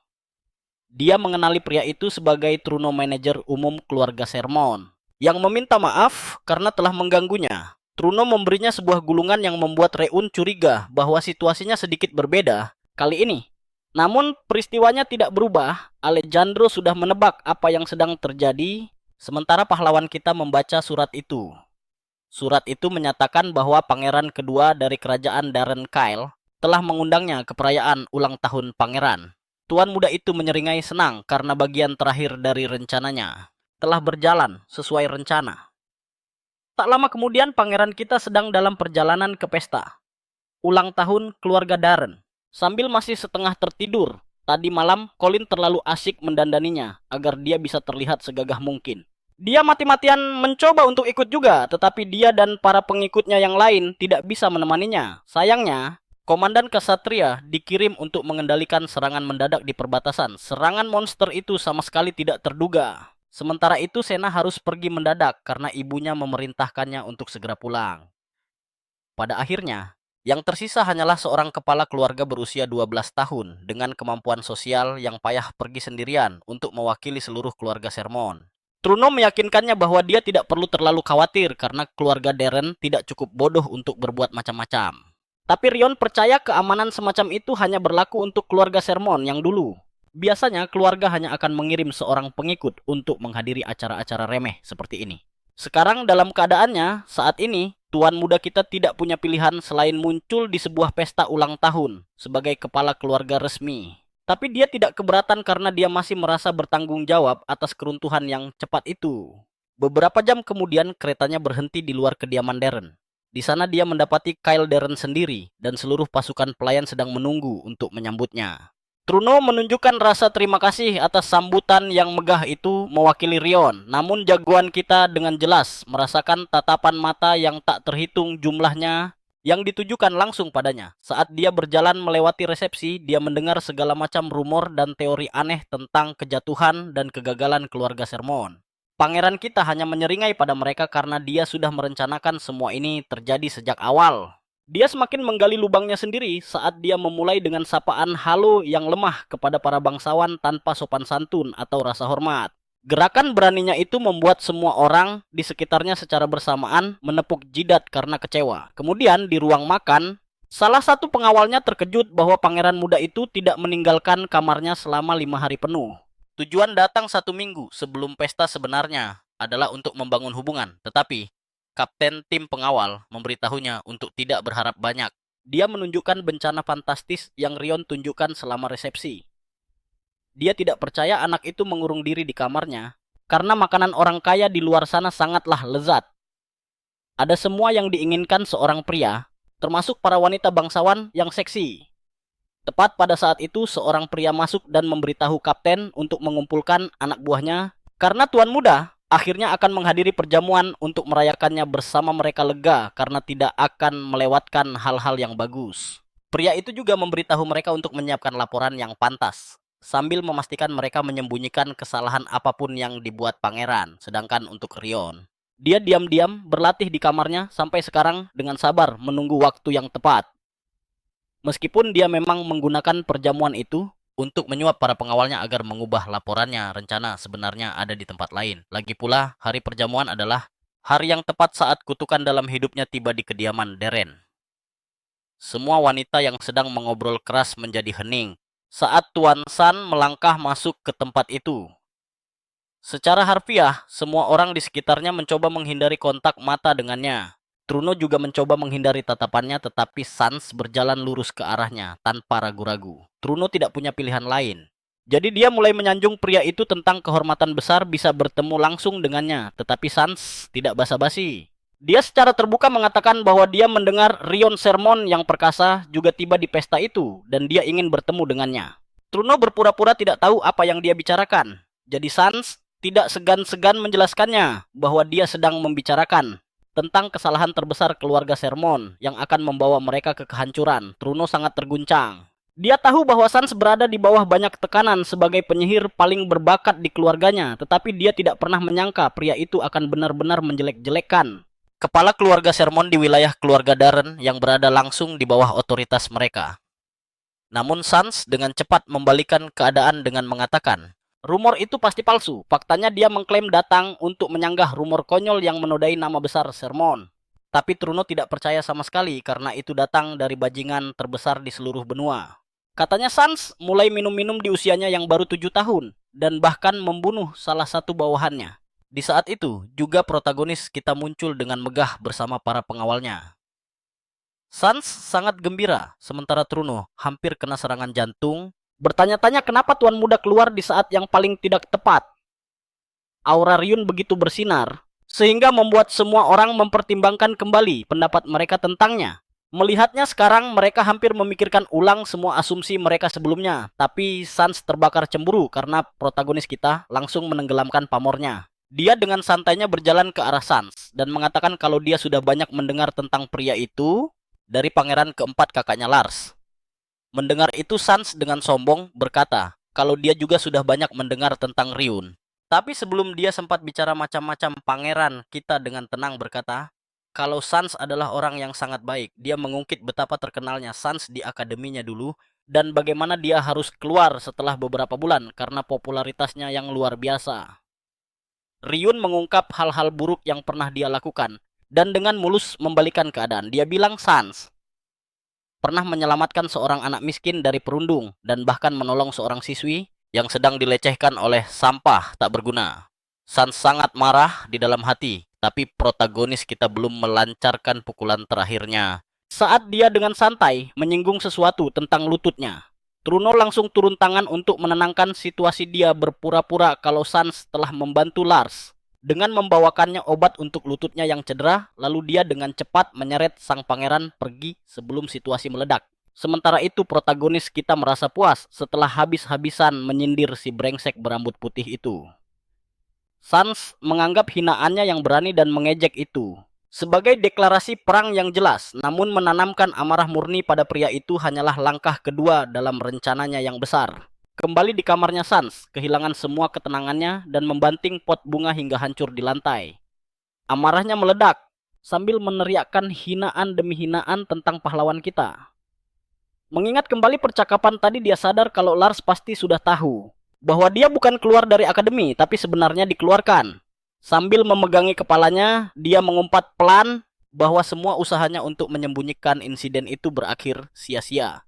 Dia mengenali pria itu sebagai Truno, manajer umum keluarga Sermon, yang meminta maaf karena telah mengganggunya. Truno memberinya sebuah gulungan yang membuat Reun curiga bahwa situasinya sedikit berbeda kali ini. Namun peristiwanya tidak berubah. Alejandro sudah menebak apa yang sedang terjadi, sementara pahlawan kita membaca surat itu. Surat itu menyatakan bahwa pangeran kedua dari kerajaan Darren Kyle telah mengundangnya ke perayaan ulang tahun pangeran. Tuan muda itu menyeringai senang karena bagian terakhir dari rencananya telah berjalan sesuai rencana. Tak lama kemudian pangeran kita sedang dalam perjalanan ke pesta ulang tahun keluarga Darren. Sambil masih setengah tertidur, tadi malam Colin terlalu asyik mendandaninya agar dia bisa terlihat segagah mungkin. Dia mati-matian mencoba untuk ikut juga, tetapi dia dan para pengikutnya yang lain tidak bisa menemaninya. Sayangnya, komandan ksatria dikirim untuk mengendalikan serangan mendadak di perbatasan. Serangan monster itu sama sekali tidak terduga. Sementara itu Sena harus pergi mendadak karena ibunya memerintahkannya untuk segera pulang. Pada akhirnya, yang tersisa hanyalah seorang kepala keluarga berusia 12 tahun dengan kemampuan sosial yang payah pergi sendirian untuk mewakili seluruh keluarga Sermon. Truno meyakinkannya bahwa dia tidak perlu terlalu khawatir karena keluarga Darren tidak cukup bodoh untuk berbuat macam-macam. Tapi Rion percaya keamanan semacam itu hanya berlaku untuk keluarga Sermon yang dulu. Biasanya keluarga hanya akan mengirim seorang pengikut untuk menghadiri acara-acara remeh seperti ini. Sekarang dalam keadaannya, saat ini, tuan muda kita tidak punya pilihan selain muncul di sebuah pesta ulang tahun sebagai kepala keluarga resmi. Tapi dia tidak keberatan karena dia masih merasa bertanggung jawab atas keruntuhan yang cepat itu. Beberapa jam kemudian keretanya berhenti di luar kediaman Darren. Di sana dia mendapati Kyle Darren sendiri dan seluruh pasukan pelayan sedang menunggu untuk menyambutnya. Truno menunjukkan rasa terima kasih atas sambutan yang megah itu mewakili Rion. Namun jagoan kita dengan jelas merasakan tatapan mata yang tak terhitung jumlahnya yang ditujukan langsung padanya. Saat dia berjalan melewati resepsi, dia mendengar segala macam rumor dan teori aneh tentang kejatuhan dan kegagalan keluarga Sermon. Pangeran kita hanya menyeringai pada mereka karena dia sudah merencanakan semua ini terjadi sejak awal. Dia semakin menggali lubangnya sendiri saat dia memulai dengan sapaan halo yang lemah kepada para bangsawan tanpa sopan santun atau rasa hormat. Gerakan beraninya itu membuat semua orang di sekitarnya secara bersamaan menepuk jidat karena kecewa. Kemudian di ruang makan, salah satu pengawalnya terkejut bahwa pangeran muda itu tidak meninggalkan kamarnya selama 5 hari penuh. Tujuan datang 1 minggu sebelum pesta sebenarnya adalah untuk membangun hubungan, tetapi kapten tim pengawal memberitahunya untuk tidak berharap banyak. Dia menunjukkan bencana fantastis yang Rion tunjukkan selama resepsi. Dia tidak percaya anak itu mengurung diri di kamarnya, karena makanan orang kaya di luar sana sangatlah lezat. Ada semua yang diinginkan seorang pria, termasuk para wanita bangsawan yang seksi. Tepat pada saat itu, seorang pria masuk dan memberitahu kapten untuk mengumpulkan anak buahnya, karena tuan muda akhirnya akan menghadiri perjamuan untuk merayakannya bersama mereka lega karena tidak akan melewatkan hal-hal yang bagus. Pria itu juga memberitahu mereka untuk menyiapkan laporan yang pantas, sambil memastikan mereka menyembunyikan kesalahan apapun yang dibuat pangeran. Sedangkan untuk Rion, dia diam-diam berlatih di kamarnya sampai sekarang dengan sabar menunggu waktu yang tepat. Meskipun dia memang menggunakan perjamuan itu untuk menyuap para pengawalnya agar mengubah laporannya, rencana sebenarnya ada di tempat lain. Lagi pula, hari perjamuan adalah hari yang tepat saat kutukan dalam hidupnya tiba di kediaman Deren. Semua wanita yang sedang mengobrol keras menjadi hening saat Tuan San melangkah masuk ke tempat itu. Secara harfiah, semua orang di sekitarnya mencoba menghindari kontak mata dengannya. Truno juga mencoba menghindari tatapannya, tetapi Sans berjalan lurus ke arahnya tanpa ragu-ragu. Truno tidak punya pilihan lain. Jadi dia mulai menyanjung pria itu tentang kehormatan besar bisa bertemu langsung dengannya, tetapi Sans tidak basa-basi. Dia secara terbuka mengatakan bahwa dia mendengar Rion Sermon yang perkasa juga tiba di pesta itu, dan dia ingin bertemu dengannya. Truno berpura-pura tidak tahu apa yang dia bicarakan. Jadi Sans tidak segan-segan menjelaskannya bahwa dia sedang membicarakan tentang kesalahan terbesar keluarga Sermon yang akan membawa mereka ke kehancuran. Truno sangat terguncang. Dia tahu bahwa Sans berada di bawah banyak tekanan sebagai penyihir paling berbakat di keluarganya, tetapi dia tidak pernah menyangka pria itu akan benar-benar menjelek-jelekan kepala keluarga Sermon di wilayah keluarga Darren yang berada langsung di bawah otoritas mereka. Namun Sans dengan cepat membalikan keadaan dengan mengatakan, rumor itu pasti palsu. Faktanya dia mengklaim datang untuk menyanggah rumor konyol yang menodai nama besar Sermon. Tapi Truno tidak percaya sama sekali karena itu datang dari bajingan terbesar di seluruh benua. Katanya Sans mulai minum-minum di usianya yang baru 7 tahun dan bahkan membunuh salah satu bawahannya. Di saat itu juga protagonis kita muncul dengan megah bersama para pengawalnya. Sans sangat gembira, sementara Truno hampir kena serangan jantung, bertanya-tanya kenapa tuan muda keluar di saat yang paling tidak tepat. Aura Ryun begitu bersinar, sehingga membuat semua orang mempertimbangkan kembali pendapat mereka tentangnya. Melihatnya sekarang, mereka hampir memikirkan ulang semua asumsi mereka sebelumnya. Tapi Sans terbakar cemburu karena protagonis kita langsung menenggelamkan pamornya. Dia dengan santainya berjalan ke arah Sans dan mengatakan kalau dia sudah banyak mendengar tentang pria itu dari pangeran keempat kakaknya Lars. Mendengar itu Sans dengan sombong berkata kalau dia juga sudah banyak mendengar tentang Ryun. Tapi sebelum dia sempat bicara macam-macam, pangeran kita dengan tenang berkata kalau Sans adalah orang yang sangat baik. Dia mengungkit betapa terkenalnya Sans di akademinya dulu dan bagaimana dia harus keluar setelah beberapa bulan karena popularitasnya yang luar biasa. Ryun mengungkap hal-hal buruk yang pernah dia lakukan dan dengan mulus membalikan keadaan. Dia bilang Sans pernah menyelamatkan seorang anak miskin dari perundung dan bahkan menolong seorang siswi yang sedang dilecehkan oleh sampah tak berguna. Sans sangat marah di dalam hati, tapi protagonis kita belum melancarkan pukulan terakhirnya. Saat dia dengan santai menyinggung sesuatu tentang lututnya, Truno langsung turun tangan untuk menenangkan situasi. Dia berpura-pura kalau Sans telah membantu Lars dengan membawakannya obat untuk lututnya yang cedera, lalu dia dengan cepat menyeret sang pangeran pergi sebelum situasi meledak. Sementara itu protagonis kita merasa puas setelah habis-habisan menyindir si brengsek berambut putih itu. Sans menganggap hinaannya yang berani dan mengejek itu sebagai deklarasi perang yang jelas, namun menanamkan amarah murni pada pria itu hanyalah langkah kedua dalam rencananya yang besar. Kembali di kamarnya Sans, kehilangan semua ketenangannya dan membanting pot bunga hingga hancur di lantai. Amarahnya meledak sambil meneriakkan hinaan demi hinaan tentang pahlawan kita. Mengingat kembali percakapan tadi, dia sadar kalau Lars pasti sudah tahu bahwa dia bukan keluar dari akademi, tapi sebenarnya dikeluarkan. Sambil memegangi kepalanya, dia mengumpat pelan bahwa semua usahanya untuk menyembunyikan insiden itu berakhir sia-sia.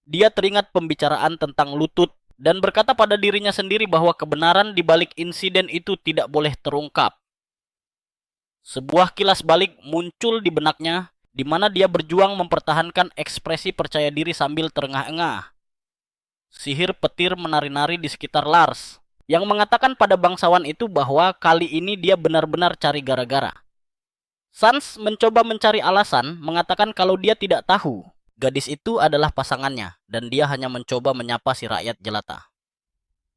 Dia teringat pembicaraan tentang lutut dan berkata pada dirinya sendiri bahwa kebenaran di balik insiden itu tidak boleh terungkap. Sebuah kilas balik muncul di benaknya, di mana dia berjuang mempertahankan ekspresi percaya diri sambil terengah-engah. Sihir petir menari-nari di sekitar Lars, yang mengatakan pada bangsawan itu bahwa kali ini dia benar-benar cari gara-gara. Sans mencoba mencari alasan, mengatakan kalau dia tidak tahu gadis itu adalah pasangannya, dan dia hanya mencoba menyapa si rakyat jelata.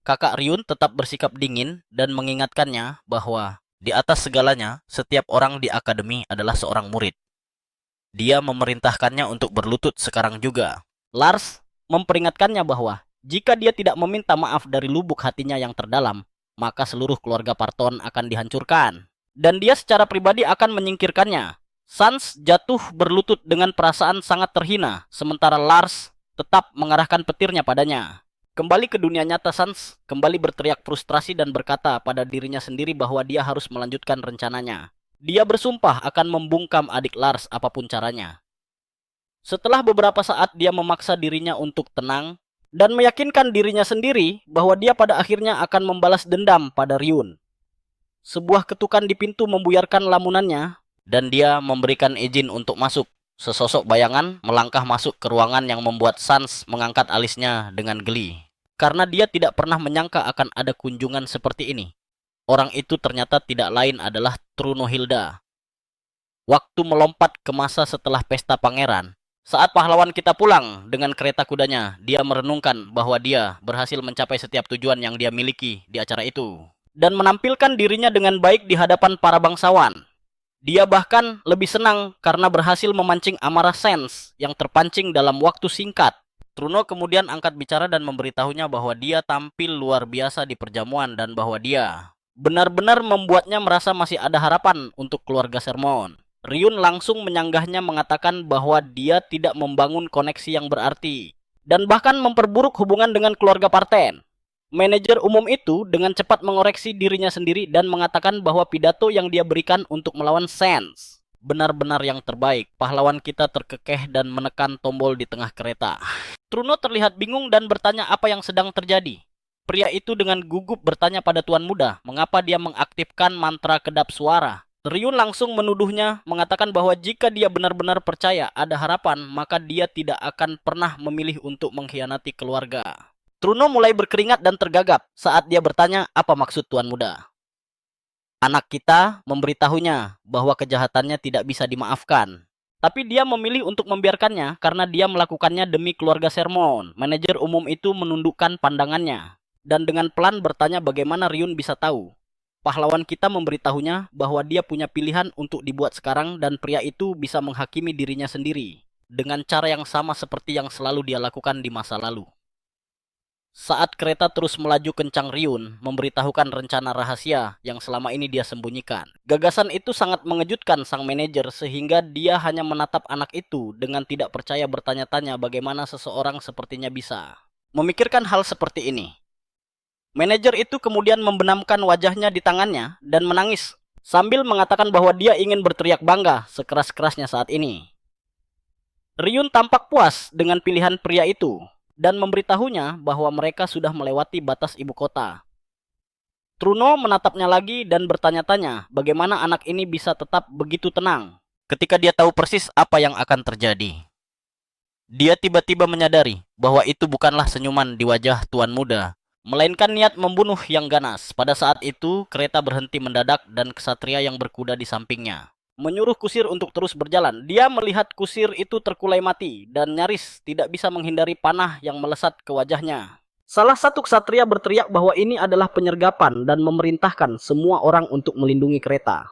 Kakak Ryun tetap bersikap dingin dan mengingatkannya bahwa di atas segalanya, setiap orang di akademi adalah seorang murid. Dia memerintahkannya untuk berlutut sekarang juga. Lars memperingatkannya bahwa jika dia tidak meminta maaf dari lubuk hatinya yang terdalam, maka seluruh keluarga Parton akan dihancurkan. Dan dia secara pribadi akan menyingkirkannya. Sans jatuh berlutut dengan perasaan sangat terhina, sementara Lars tetap mengarahkan petirnya padanya. Kembali ke dunia nyata, Sans kembali berteriak frustrasi dan berkata pada dirinya sendiri bahwa dia harus melanjutkan rencananya. Dia bersumpah akan membungkam adik Lars apapun caranya. Setelah beberapa saat dia memaksa dirinya untuk tenang dan meyakinkan dirinya sendiri bahwa dia pada akhirnya akan membalas dendam pada Ryun. Sebuah ketukan di pintu membuyarkan lamunannya dan dia memberikan izin untuk masuk. Sesosok bayangan melangkah masuk ke ruangan yang membuat Sans mengangkat alisnya dengan geli. Karena dia tidak pernah menyangka akan ada kunjungan seperti ini. Orang itu ternyata tidak lain adalah Trunohilda. Waktu melompat ke masa setelah pesta pangeran. Saat pahlawan kita pulang dengan kereta kudanya, dia merenungkan bahwa dia berhasil mencapai setiap tujuan yang dia miliki di acara itu. Dan menampilkan dirinya dengan baik di hadapan para bangsawan. Dia bahkan lebih senang karena berhasil memancing amarah Sans yang terpancing dalam waktu singkat. Truno kemudian angkat bicara dan memberitahunya bahwa dia tampil luar biasa di perjamuan dan bahwa dia benar-benar membuatnya merasa masih ada harapan untuk keluarga Sermon. Ryun langsung menyanggahnya mengatakan bahwa dia tidak membangun koneksi yang berarti dan bahkan memperburuk hubungan dengan keluarga Parten. Manajer umum itu dengan cepat mengoreksi dirinya sendiri dan mengatakan bahwa pidato yang dia berikan untuk melawan Sans benar-benar yang terbaik. Pahlawan kita terkekeh dan menekan tombol di tengah kereta. Truno terlihat bingung dan bertanya apa yang sedang terjadi. Pria itu dengan gugup bertanya pada Tuan Muda mengapa dia mengaktifkan mantra kedap suara. Ryun langsung menuduhnya, mengatakan bahwa jika dia benar-benar percaya ada harapan, maka dia tidak akan pernah memilih untuk mengkhianati keluarga. Truno mulai berkeringat dan tergagap saat dia bertanya apa maksud Tuan Muda. Anak kita memberitahunya bahwa kejahatannya tidak bisa dimaafkan. Tapi dia memilih untuk membiarkannya karena dia melakukannya demi keluarga Sermon. Manajer umum itu menundukkan pandangannya. Dan dengan pelan bertanya bagaimana Ryun bisa tahu. Pahlawan kita memberitahunya bahwa dia punya pilihan untuk dibuat sekarang dan pria itu bisa menghakimi dirinya sendiri. Dengan cara yang sama seperti yang selalu dia lakukan di masa lalu. Saat kereta terus melaju kencang, Ryun memberitahukan rencana rahasia yang selama ini dia sembunyikan. Gagasan itu sangat mengejutkan sang manajer sehingga dia hanya menatap anak itu dengan tidak percaya bertanya-tanya bagaimana seseorang sepertinya bisa memikirkan hal seperti ini. Manajer itu kemudian membenamkan wajahnya di tangannya dan menangis sambil mengatakan bahwa dia ingin berteriak bangga sekeras-kerasnya saat ini. Ryun tampak puas dengan pilihan pria itu dan memberitahunya bahwa mereka sudah melewati batas ibu kota. Truno menatapnya lagi dan bertanya-tanya bagaimana anak ini bisa tetap begitu tenang ketika dia tahu persis apa yang akan terjadi. Dia tiba-tiba menyadari bahwa itu bukanlah senyuman di wajah Tuan Muda, melainkan niat membunuh yang ganas. Pada saat itu, kereta berhenti mendadak dan kesatria yang berkuda di sampingnya menyuruh kusir untuk terus berjalan. Dia melihat kusir itu terkulai mati dan nyaris tidak bisa menghindari panah yang melesat ke wajahnya. Salah satu ksatria berteriak bahwa ini adalah penyergapan dan memerintahkan semua orang untuk melindungi kereta.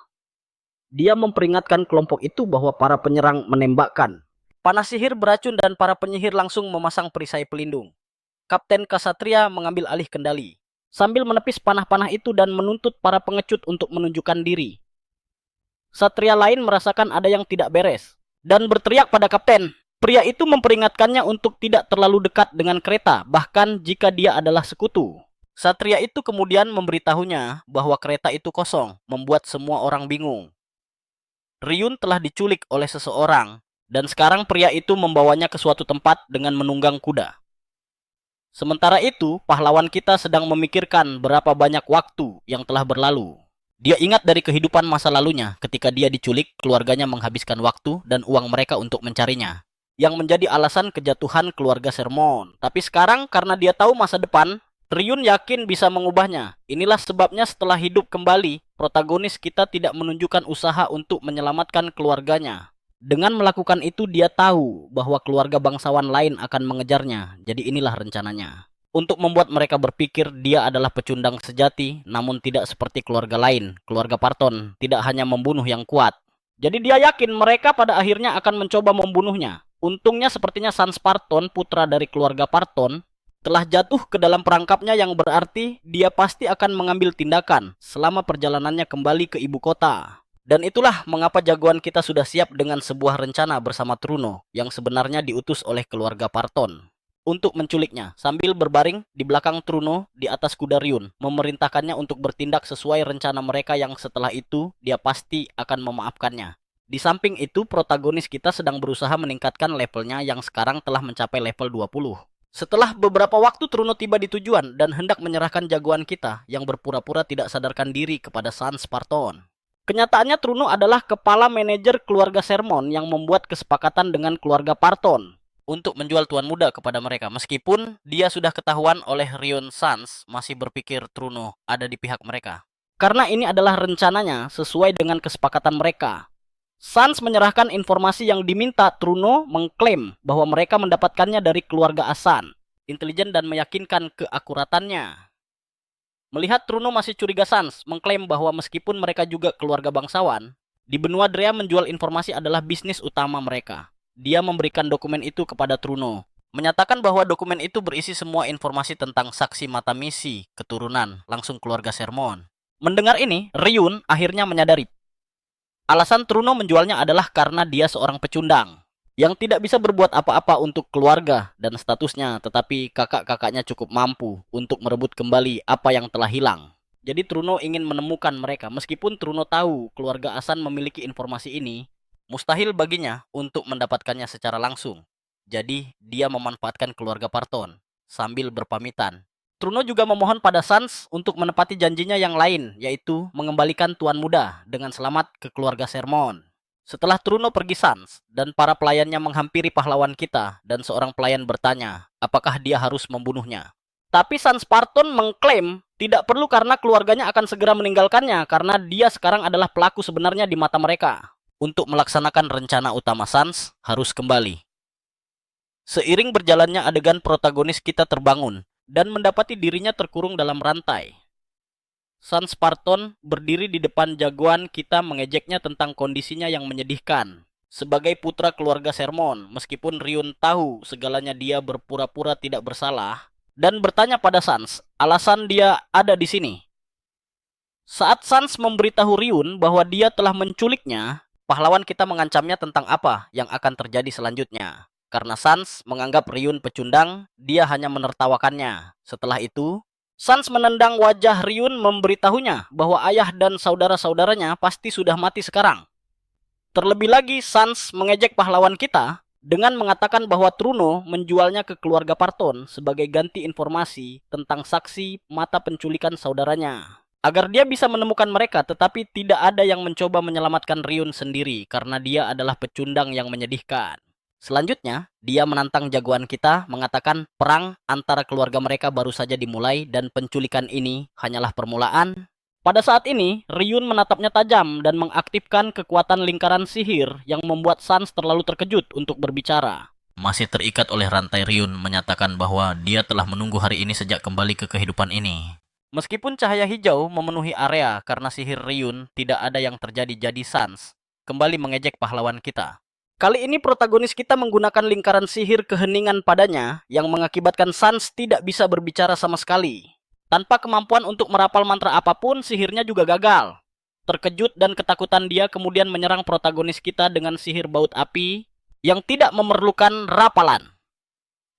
Dia memperingatkan kelompok itu bahwa para penyerang menembakkan. Panah sihir beracun dan para penyihir langsung memasang perisai pelindung. Kapten ksatria mengambil alih kendali sambil menepis panah-panah itu dan menuntut para pengecut untuk menunjukkan diri. Satria lain merasakan ada yang tidak beres dan berteriak pada kapten. Pria itu memperingatkannya untuk tidak terlalu dekat dengan kereta, bahkan jika dia adalah sekutu. Satria itu kemudian memberitahunya bahwa kereta itu kosong, membuat semua orang bingung. Ryun telah diculik oleh seseorang, dan sekarang pria itu membawanya ke suatu tempat dengan menunggang kuda. Sementara itu, pahlawan kita sedang memikirkan berapa banyak waktu yang telah berlalu. Dia ingat dari kehidupan masa lalunya ketika dia diculik, keluarganya menghabiskan waktu dan uang mereka untuk mencarinya, yang menjadi alasan kejatuhan keluarga Sermon. Tapi sekarang karena dia tahu masa depan, Ryun yakin bisa mengubahnya. Inilah sebabnya setelah hidup kembali, protagonis kita tidak menunjukkan usaha untuk menyelamatkan keluarganya. Dengan melakukan itu dia tahu bahwa keluarga bangsawan lain akan mengejarnya. Jadi inilah rencananya. Untuk membuat mereka berpikir dia adalah pecundang sejati, namun tidak seperti keluarga lain. Keluarga Parton tidak hanya membunuh yang kuat. Jadi dia yakin mereka pada akhirnya akan mencoba membunuhnya. Untungnya sepertinya Sans Parton, putra dari keluarga Parton, telah jatuh ke dalam perangkapnya, yang berarti dia pasti akan mengambil tindakan selama perjalanannya kembali ke ibu kota. Dan itulah mengapa jagoan kita sudah siap dengan sebuah rencana bersama Truno yang sebenarnya diutus oleh keluarga Parton untuk menculiknya. Sambil berbaring di belakang Truno di atas kuda Ryun, memerintahkannya untuk bertindak sesuai rencana mereka yang setelah itu dia pasti akan memaafkannya. Di samping itu, protagonis kita sedang berusaha meningkatkan levelnya yang sekarang telah mencapai level 20. Setelah beberapa waktu Truno tiba di tujuan dan hendak menyerahkan jagoan kita yang berpura-pura tidak sadarkan diri kepada Sans Parton. Kenyataannya Truno adalah kepala manajer keluarga Sermon yang membuat kesepakatan dengan keluarga Parton untuk menjual tuan muda kepada mereka. Meskipun dia sudah ketahuan oleh Ryun, Sans masih berpikir Truno ada di pihak mereka. Karena ini adalah rencananya sesuai dengan kesepakatan mereka. Sans menyerahkan informasi yang diminta. Truno mengklaim bahwa mereka mendapatkannya dari keluarga Asan. Intelijen dan meyakinkan keakuratannya. Melihat Truno masih curiga, Sans mengklaim bahwa meskipun mereka juga keluarga bangsawan, di benua Drea menjual informasi adalah bisnis utama mereka. Dia memberikan dokumen itu kepada Truno, menyatakan bahwa dokumen itu berisi semua informasi tentang saksi mata misi, keturunan, langsung keluarga Sermon. Mendengar ini, Ryun akhirnya menyadari. Alasan Truno menjualnya adalah karena dia seorang pecundang yang tidak bisa berbuat apa-apa untuk keluarga dan statusnya, tetapi kakak-kakaknya cukup mampu untuk merebut kembali apa yang telah hilang. Jadi Truno ingin menemukan mereka. Meskipun Truno tahu keluarga Asan memiliki informasi ini, mustahil baginya untuk mendapatkannya secara langsung. Jadi dia memanfaatkan keluarga Parton sambil berpamitan. Truno juga memohon pada Sans untuk menepati janjinya yang lain, yaitu mengembalikan tuan muda dengan selamat ke keluarga Sermon. Setelah Truno pergi, Sans dan para pelayannya menghampiri pahlawan kita, dan seorang pelayan bertanya apakah dia harus membunuhnya. Tapi Sans Parton mengklaim tidak perlu karena keluarganya akan segera meninggalkannya karena dia sekarang adalah pelaku sebenarnya di mata mereka. Untuk melaksanakan rencana utama, Sans harus kembali. Seiring berjalannya adegan, protagonis kita terbangun dan mendapati dirinya terkurung dalam rantai. Sans Parton berdiri di depan jagoan kita mengejeknya tentang kondisinya yang menyedihkan. Sebagai putra keluarga Sermon, meskipun Ryun tahu segalanya, dia berpura-pura tidak bersalah dan bertanya pada Sans alasan dia ada di sini. Saat Sans memberitahu Ryun bahwa dia telah menculiknya, pahlawan kita mengancamnya tentang apa yang akan terjadi selanjutnya. Karena Sans menganggap Ryun pecundang, dia hanya menertawakannya. Setelah itu, Sans menendang wajah Ryun, memberitahunya bahwa ayah dan saudara-saudaranya pasti sudah mati sekarang. Terlebih lagi, Sans mengejek pahlawan kita dengan mengatakan bahwa Truno menjualnya ke keluarga Parton sebagai ganti informasi tentang saksi mata penculikan saudaranya, agar dia bisa menemukan mereka, tetapi tidak ada yang mencoba menyelamatkan Ryun sendiri karena dia adalah pecundang yang menyedihkan. Selanjutnya, dia menantang jagoan kita, mengatakan perang antara keluarga mereka baru saja dimulai dan penculikan ini hanyalah permulaan. Pada saat ini, Ryun menatapnya tajam dan mengaktifkan kekuatan lingkaran sihir yang membuat Sans terlalu terkejut untuk berbicara. Masih terikat oleh rantai, Ryun menyatakan bahwa dia telah menunggu hari ini sejak kembali ke kehidupan ini. Meskipun cahaya hijau memenuhi area karena sihir Ryun, tidak ada yang terjadi, jadi Sans kembali mengejek pahlawan kita. Kali ini protagonis kita menggunakan lingkaran sihir keheningan padanya yang mengakibatkan Sans tidak bisa berbicara sama sekali. Tanpa kemampuan untuk merapal mantra apapun, sihirnya juga gagal. Terkejut dan ketakutan, dia kemudian menyerang protagonis kita dengan sihir baut api yang tidak memerlukan rapalan.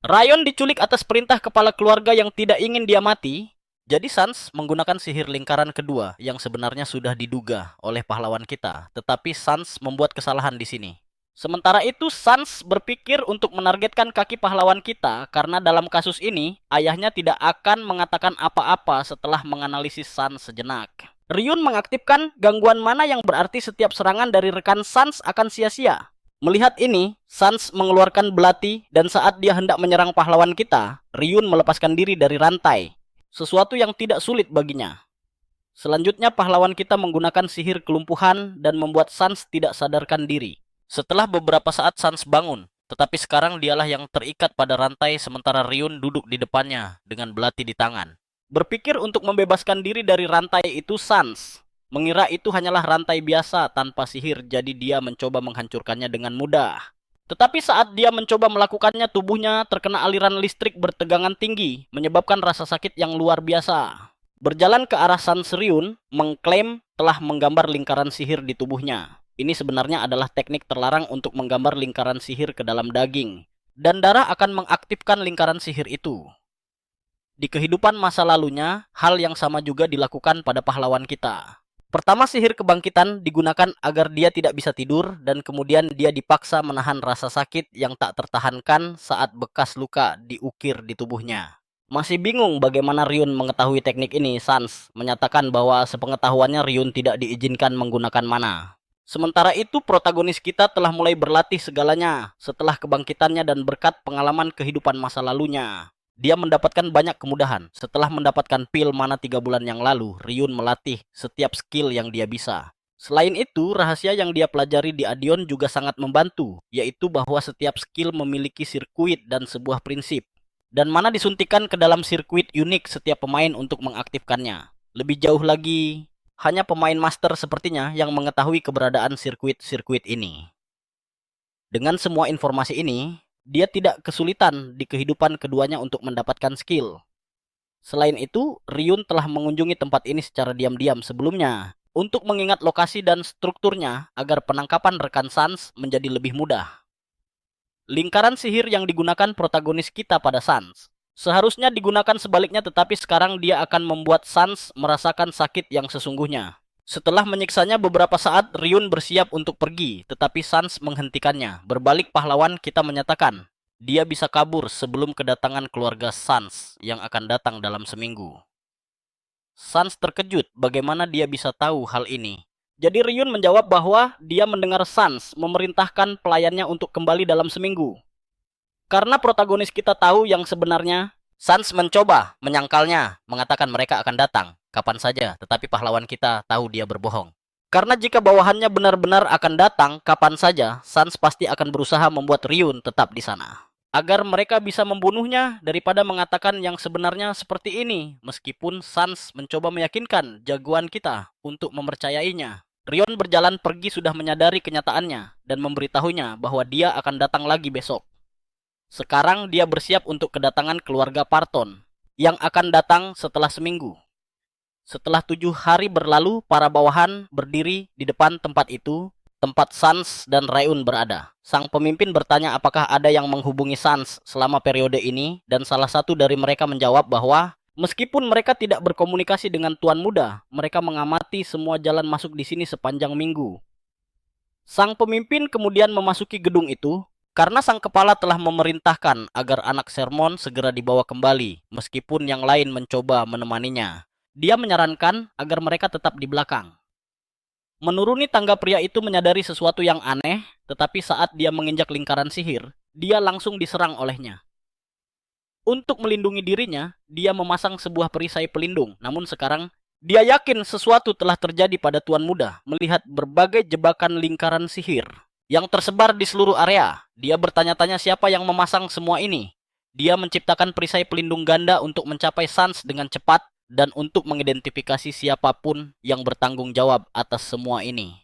Ryon diculik atas perintah kepala keluarga yang tidak ingin dia mati. Jadi Sans menggunakan sihir lingkaran kedua yang sebenarnya sudah diduga oleh pahlawan kita, tetapi Sans membuat kesalahan di sini. Sementara itu Sans berpikir untuk menargetkan kaki pahlawan kita karena dalam kasus ini ayahnya tidak akan mengatakan apa-apa setelah menganalisis Sans sejenak. Ryun mengaktifkan gangguan mana yang berarti setiap serangan dari rekan Sans akan sia-sia. Melihat ini, Sans mengeluarkan belati dan saat dia hendak menyerang pahlawan kita, Ryun melepaskan diri dari rantai. Sesuatu yang tidak sulit baginya. Selanjutnya pahlawan kita menggunakan sihir kelumpuhan dan membuat Sans tidak sadarkan diri. Setelah beberapa saat Sans bangun, tetapi sekarang dialah yang terikat pada rantai sementara Ryun duduk di depannya dengan belati di tangan. Berpikir untuk membebaskan diri dari rantai itu Sans mengira itu hanyalah rantai biasa tanpa sihir, jadi dia mencoba menghancurkannya dengan mudah. Tetapi saat dia mencoba melakukannya, tubuhnya terkena aliran listrik bertegangan tinggi, menyebabkan rasa sakit yang luar biasa. Berjalan ke arah Sans, Ryun mengklaim telah menggambar lingkaran sihir di tubuhnya. Ini sebenarnya adalah teknik terlarang untuk menggambar lingkaran sihir ke dalam daging, dan darah akan mengaktifkan lingkaran sihir itu. Di kehidupan masa lalunya, hal yang sama juga dilakukan pada pahlawan kita. Pertama, sihir kebangkitan digunakan agar dia tidak bisa tidur dan kemudian dia dipaksa menahan rasa sakit yang tak tertahankan saat bekas luka diukir di tubuhnya. Masih bingung bagaimana Ryun mengetahui teknik ini, Sans menyatakan bahwa sepengetahuannya Ryun tidak diizinkan menggunakan mana. Sementara itu protagonis kita telah mulai berlatih segalanya setelah kebangkitannya dan berkat pengalaman kehidupan masa lalunya. Dia mendapatkan banyak kemudahan. Setelah mendapatkan pil mana 3 bulan yang lalu, Ryun melatih setiap skill yang dia bisa. Selain itu, rahasia yang dia pelajari di Adion juga sangat membantu, yaitu bahwa setiap skill memiliki sirkuit dan sebuah prinsip. Dan mana disuntikan ke dalam sirkuit unik setiap pemain untuk mengaktifkannya. Lebih jauh lagi, hanya pemain master sepertinya yang mengetahui keberadaan sirkuit-sirkuit ini. Dengan semua informasi ini, dia tidak kesulitan di kehidupan keduanya untuk mendapatkan skill. Selain itu, Ryun telah mengunjungi tempat ini secara diam-diam sebelumnya untuk mengingat lokasi dan strukturnya agar penangkapan rekan Sans menjadi lebih mudah. Lingkaran sihir yang digunakan protagonis kita pada Sans seharusnya digunakan sebaliknya, tetapi sekarang dia akan membuat Sans merasakan sakit yang sesungguhnya. Setelah menyiksanya beberapa saat, Ryun bersiap untuk pergi, tetapi Sans menghentikannya. Berbalik pahlawan kita menyatakan, dia bisa kabur sebelum kedatangan keluarga Sans yang akan datang dalam seminggu. Sans terkejut bagaimana dia bisa tahu hal ini. Jadi Ryun menjawab bahwa dia mendengar Sans memerintahkan pelayannya untuk kembali dalam seminggu. Karena protagonis kita tahu yang sebenarnya, Sans mencoba menyangkalnya, mengatakan mereka akan datang kapan saja, tetapi pahlawan kita tahu dia berbohong. Karena jika bawahannya benar-benar akan datang kapan saja, Sans pasti akan berusaha membuat Ryun tetap di sana. Agar mereka bisa membunuhnya daripada mengatakan yang sebenarnya seperti ini, meskipun Sans mencoba meyakinkan jagoan kita untuk mempercayainya. Ryun berjalan pergi sudah menyadari kenyataannya dan memberitahunya bahwa dia akan datang lagi besok. Sekarang dia bersiap untuk kedatangan keluarga Parton yang akan datang setelah seminggu. Setelah 7 hari berlalu, para bawahan berdiri di depan tempat itu, tempat Sans dan Ryun berada. Sang pemimpin bertanya apakah ada yang menghubungi Sans selama periode ini, dan salah satu dari mereka menjawab bahwa meskipun mereka tidak berkomunikasi dengan Tuan Muda, mereka mengamati semua jalan masuk di sini sepanjang minggu. Sang pemimpin kemudian memasuki gedung itu, karena sang kepala telah memerintahkan agar anak Sermon segera dibawa kembali, meskipun yang lain mencoba menemaninya. Dia menyarankan agar mereka tetap di belakang. Menuruni tangga, pria itu menyadari sesuatu yang aneh, tetapi saat dia menginjak lingkaran sihir, dia langsung diserang olehnya. Untuk melindungi dirinya, dia memasang sebuah perisai pelindung. Namun sekarang, dia yakin sesuatu telah terjadi pada Tuan Muda melihat berbagai jebakan lingkaran sihir yang tersebar di seluruh area. Dia bertanya-tanya siapa yang memasang semua ini. Dia menciptakan perisai pelindung ganda untuk mencapai Sans dengan cepat dan untuk mengidentifikasi siapapun yang bertanggung jawab atas semua ini.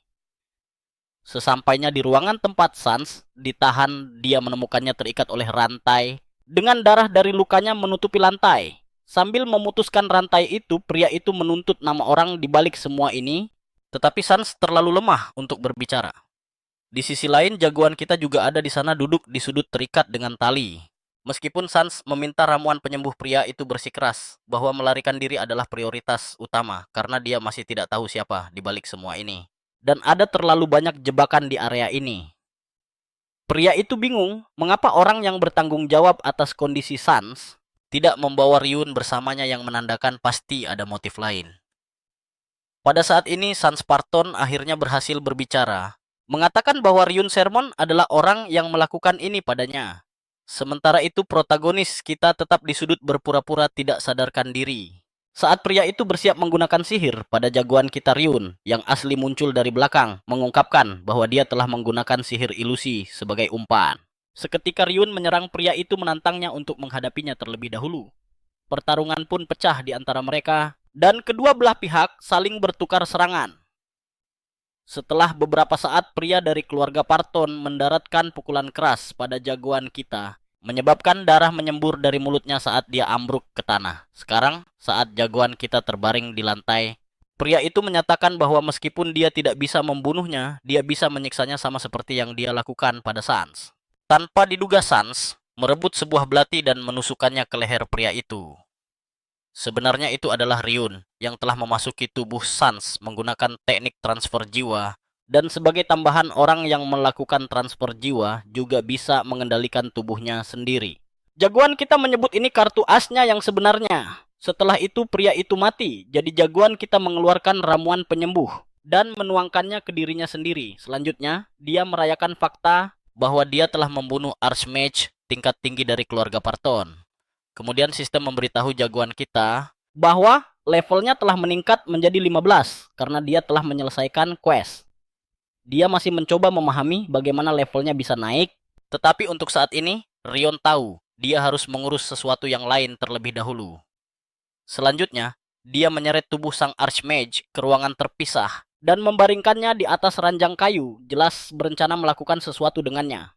Sesampainya di ruangan tempat Sans ditahan, dia menemukannya terikat oleh rantai dengan darah dari lukanya menutupi lantai. Sambil memutuskan rantai itu, pria itu menuntut nama orang di balik semua ini, tetapi Sans terlalu lemah untuk berbicara. Di sisi lain, jagoan kita juga ada di sana duduk di sudut terikat dengan tali. Meskipun Sans meminta ramuan penyembuh, pria itu bersikeras bahwa melarikan diri adalah prioritas utama karena dia masih tidak tahu siapa di balik semua ini. Dan ada terlalu banyak jebakan di area ini. Pria itu bingung mengapa orang yang bertanggung jawab atas kondisi Sans tidak membawa Ryun bersamanya, yang menandakan pasti ada motif lain. Pada saat ini Sans Parton akhirnya berhasil berbicara, mengatakan bahwa Ryun Sermon adalah orang yang melakukan ini padanya. Sementara itu protagonis kita tetap di sudut berpura-pura tidak sadarkan diri. Saat pria itu bersiap menggunakan sihir pada jagoan kita Ryun, yang asli muncul dari belakang, mengungkapkan bahwa dia telah menggunakan sihir ilusi sebagai umpan. Seketika Ryun menyerang pria itu, menantangnya untuk menghadapinya terlebih dahulu. Pertarungan pun pecah di antara mereka, dan kedua belah pihak saling bertukar serangan. Setelah beberapa saat, pria dari keluarga Parton mendaratkan pukulan keras pada jagoan kita, menyebabkan darah menyembur dari mulutnya saat dia ambruk ke tanah. Sekarang, saat jagoan kita terbaring di lantai, pria itu menyatakan bahwa meskipun dia tidak bisa membunuhnya, dia bisa menyiksanya sama seperti yang dia lakukan pada Sans. Tanpa diduga, Sans merebut sebuah belati dan menusukkannya ke leher pria itu. Sebenarnya itu adalah Ryun yang telah memasuki tubuh Sans menggunakan teknik transfer jiwa. Dan sebagai tambahan, orang yang melakukan transfer jiwa juga bisa mengendalikan tubuhnya sendiri. Jagoan kita menyebut ini kartu asnya yang sebenarnya. Setelah itu pria itu mati, jadi jagoan kita mengeluarkan ramuan penyembuh dan menuangkannya ke dirinya sendiri. Selanjutnya, dia merayakan fakta bahwa dia telah membunuh Archmage tingkat tinggi dari keluarga Parton. Kemudian sistem memberitahu jagoan kita bahwa levelnya telah meningkat menjadi 15 karena dia telah menyelesaikan quest. Dia masih mencoba memahami bagaimana levelnya bisa naik, tetapi untuk saat ini, Ryun tahu dia harus mengurus sesuatu yang lain terlebih dahulu. Selanjutnya, dia menyeret tubuh sang Archmage ke ruangan terpisah dan membaringkannya di atas ranjang kayu, jelas berencana melakukan sesuatu dengannya.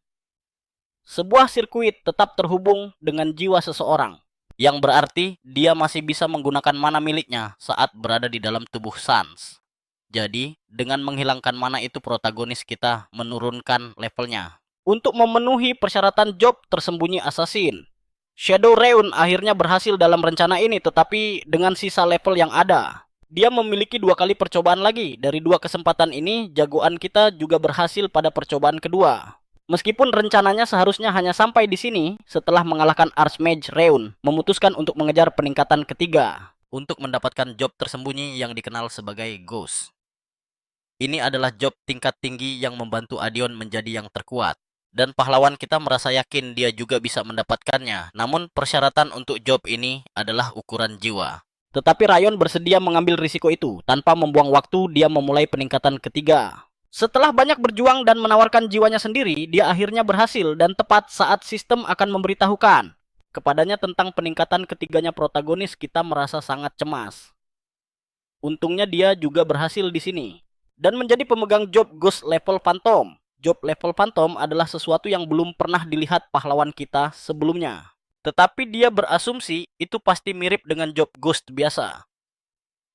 Sebuah sirkuit tetap terhubung dengan jiwa seseorang, yang berarti dia masih bisa menggunakan mana miliknya saat berada di dalam tubuh Sans. Jadi, dengan menghilangkan mana itu, protagonis kita menurunkan levelnya. Untuk memenuhi persyaratan job tersembunyi assassin, Shadow Ryun akhirnya berhasil dalam rencana ini, tetapi dengan sisa level yang ada. Dia memiliki 2 kali percobaan lagi. Dari 2 kesempatan ini, jagoan kita juga berhasil pada percobaan kedua. Meskipun rencananya seharusnya hanya sampai di sini, setelah mengalahkan Archmage Ryun memutuskan untuk mengejar peningkatan ketiga untuk mendapatkan job tersembunyi yang dikenal sebagai Ghost. Ini adalah job tingkat tinggi yang membantu Adion menjadi yang terkuat. Dan pahlawan kita merasa yakin dia juga bisa mendapatkannya. Namun persyaratan untuk job ini adalah ukuran jiwa. Tetapi Ryun bersedia mengambil risiko itu. Tanpa membuang waktu, dia memulai peningkatan ketiga. Setelah banyak berjuang dan menawarkan jiwanya sendiri, dia akhirnya berhasil. Dan tepat saat sistem akan memberitahukan kepadanya tentang peningkatan ketiganya protagonis, kita merasa sangat cemas. Untungnya dia juga berhasil di sini dan menjadi pemegang job Ghost level Phantom. Job level Phantom adalah sesuatu yang belum pernah dilihat pahlawan kita sebelumnya. Tetapi dia berasumsi itu pasti mirip dengan job Ghost biasa.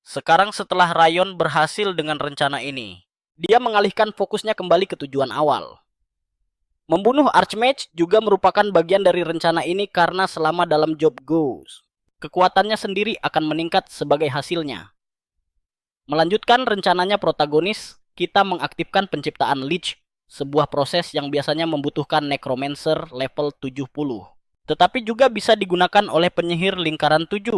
Sekarang setelah Ryun berhasil dengan rencana ini, dia mengalihkan fokusnya kembali ke tujuan awal. Membunuh Archmage juga merupakan bagian dari rencana ini karena selama dalam job Ghost, kekuatannya sendiri akan meningkat sebagai hasilnya. Melanjutkan rencananya protagonis, kita mengaktifkan penciptaan Lich, sebuah proses yang biasanya membutuhkan Necromancer level 70. Tetapi juga bisa digunakan oleh penyihir lingkaran 7.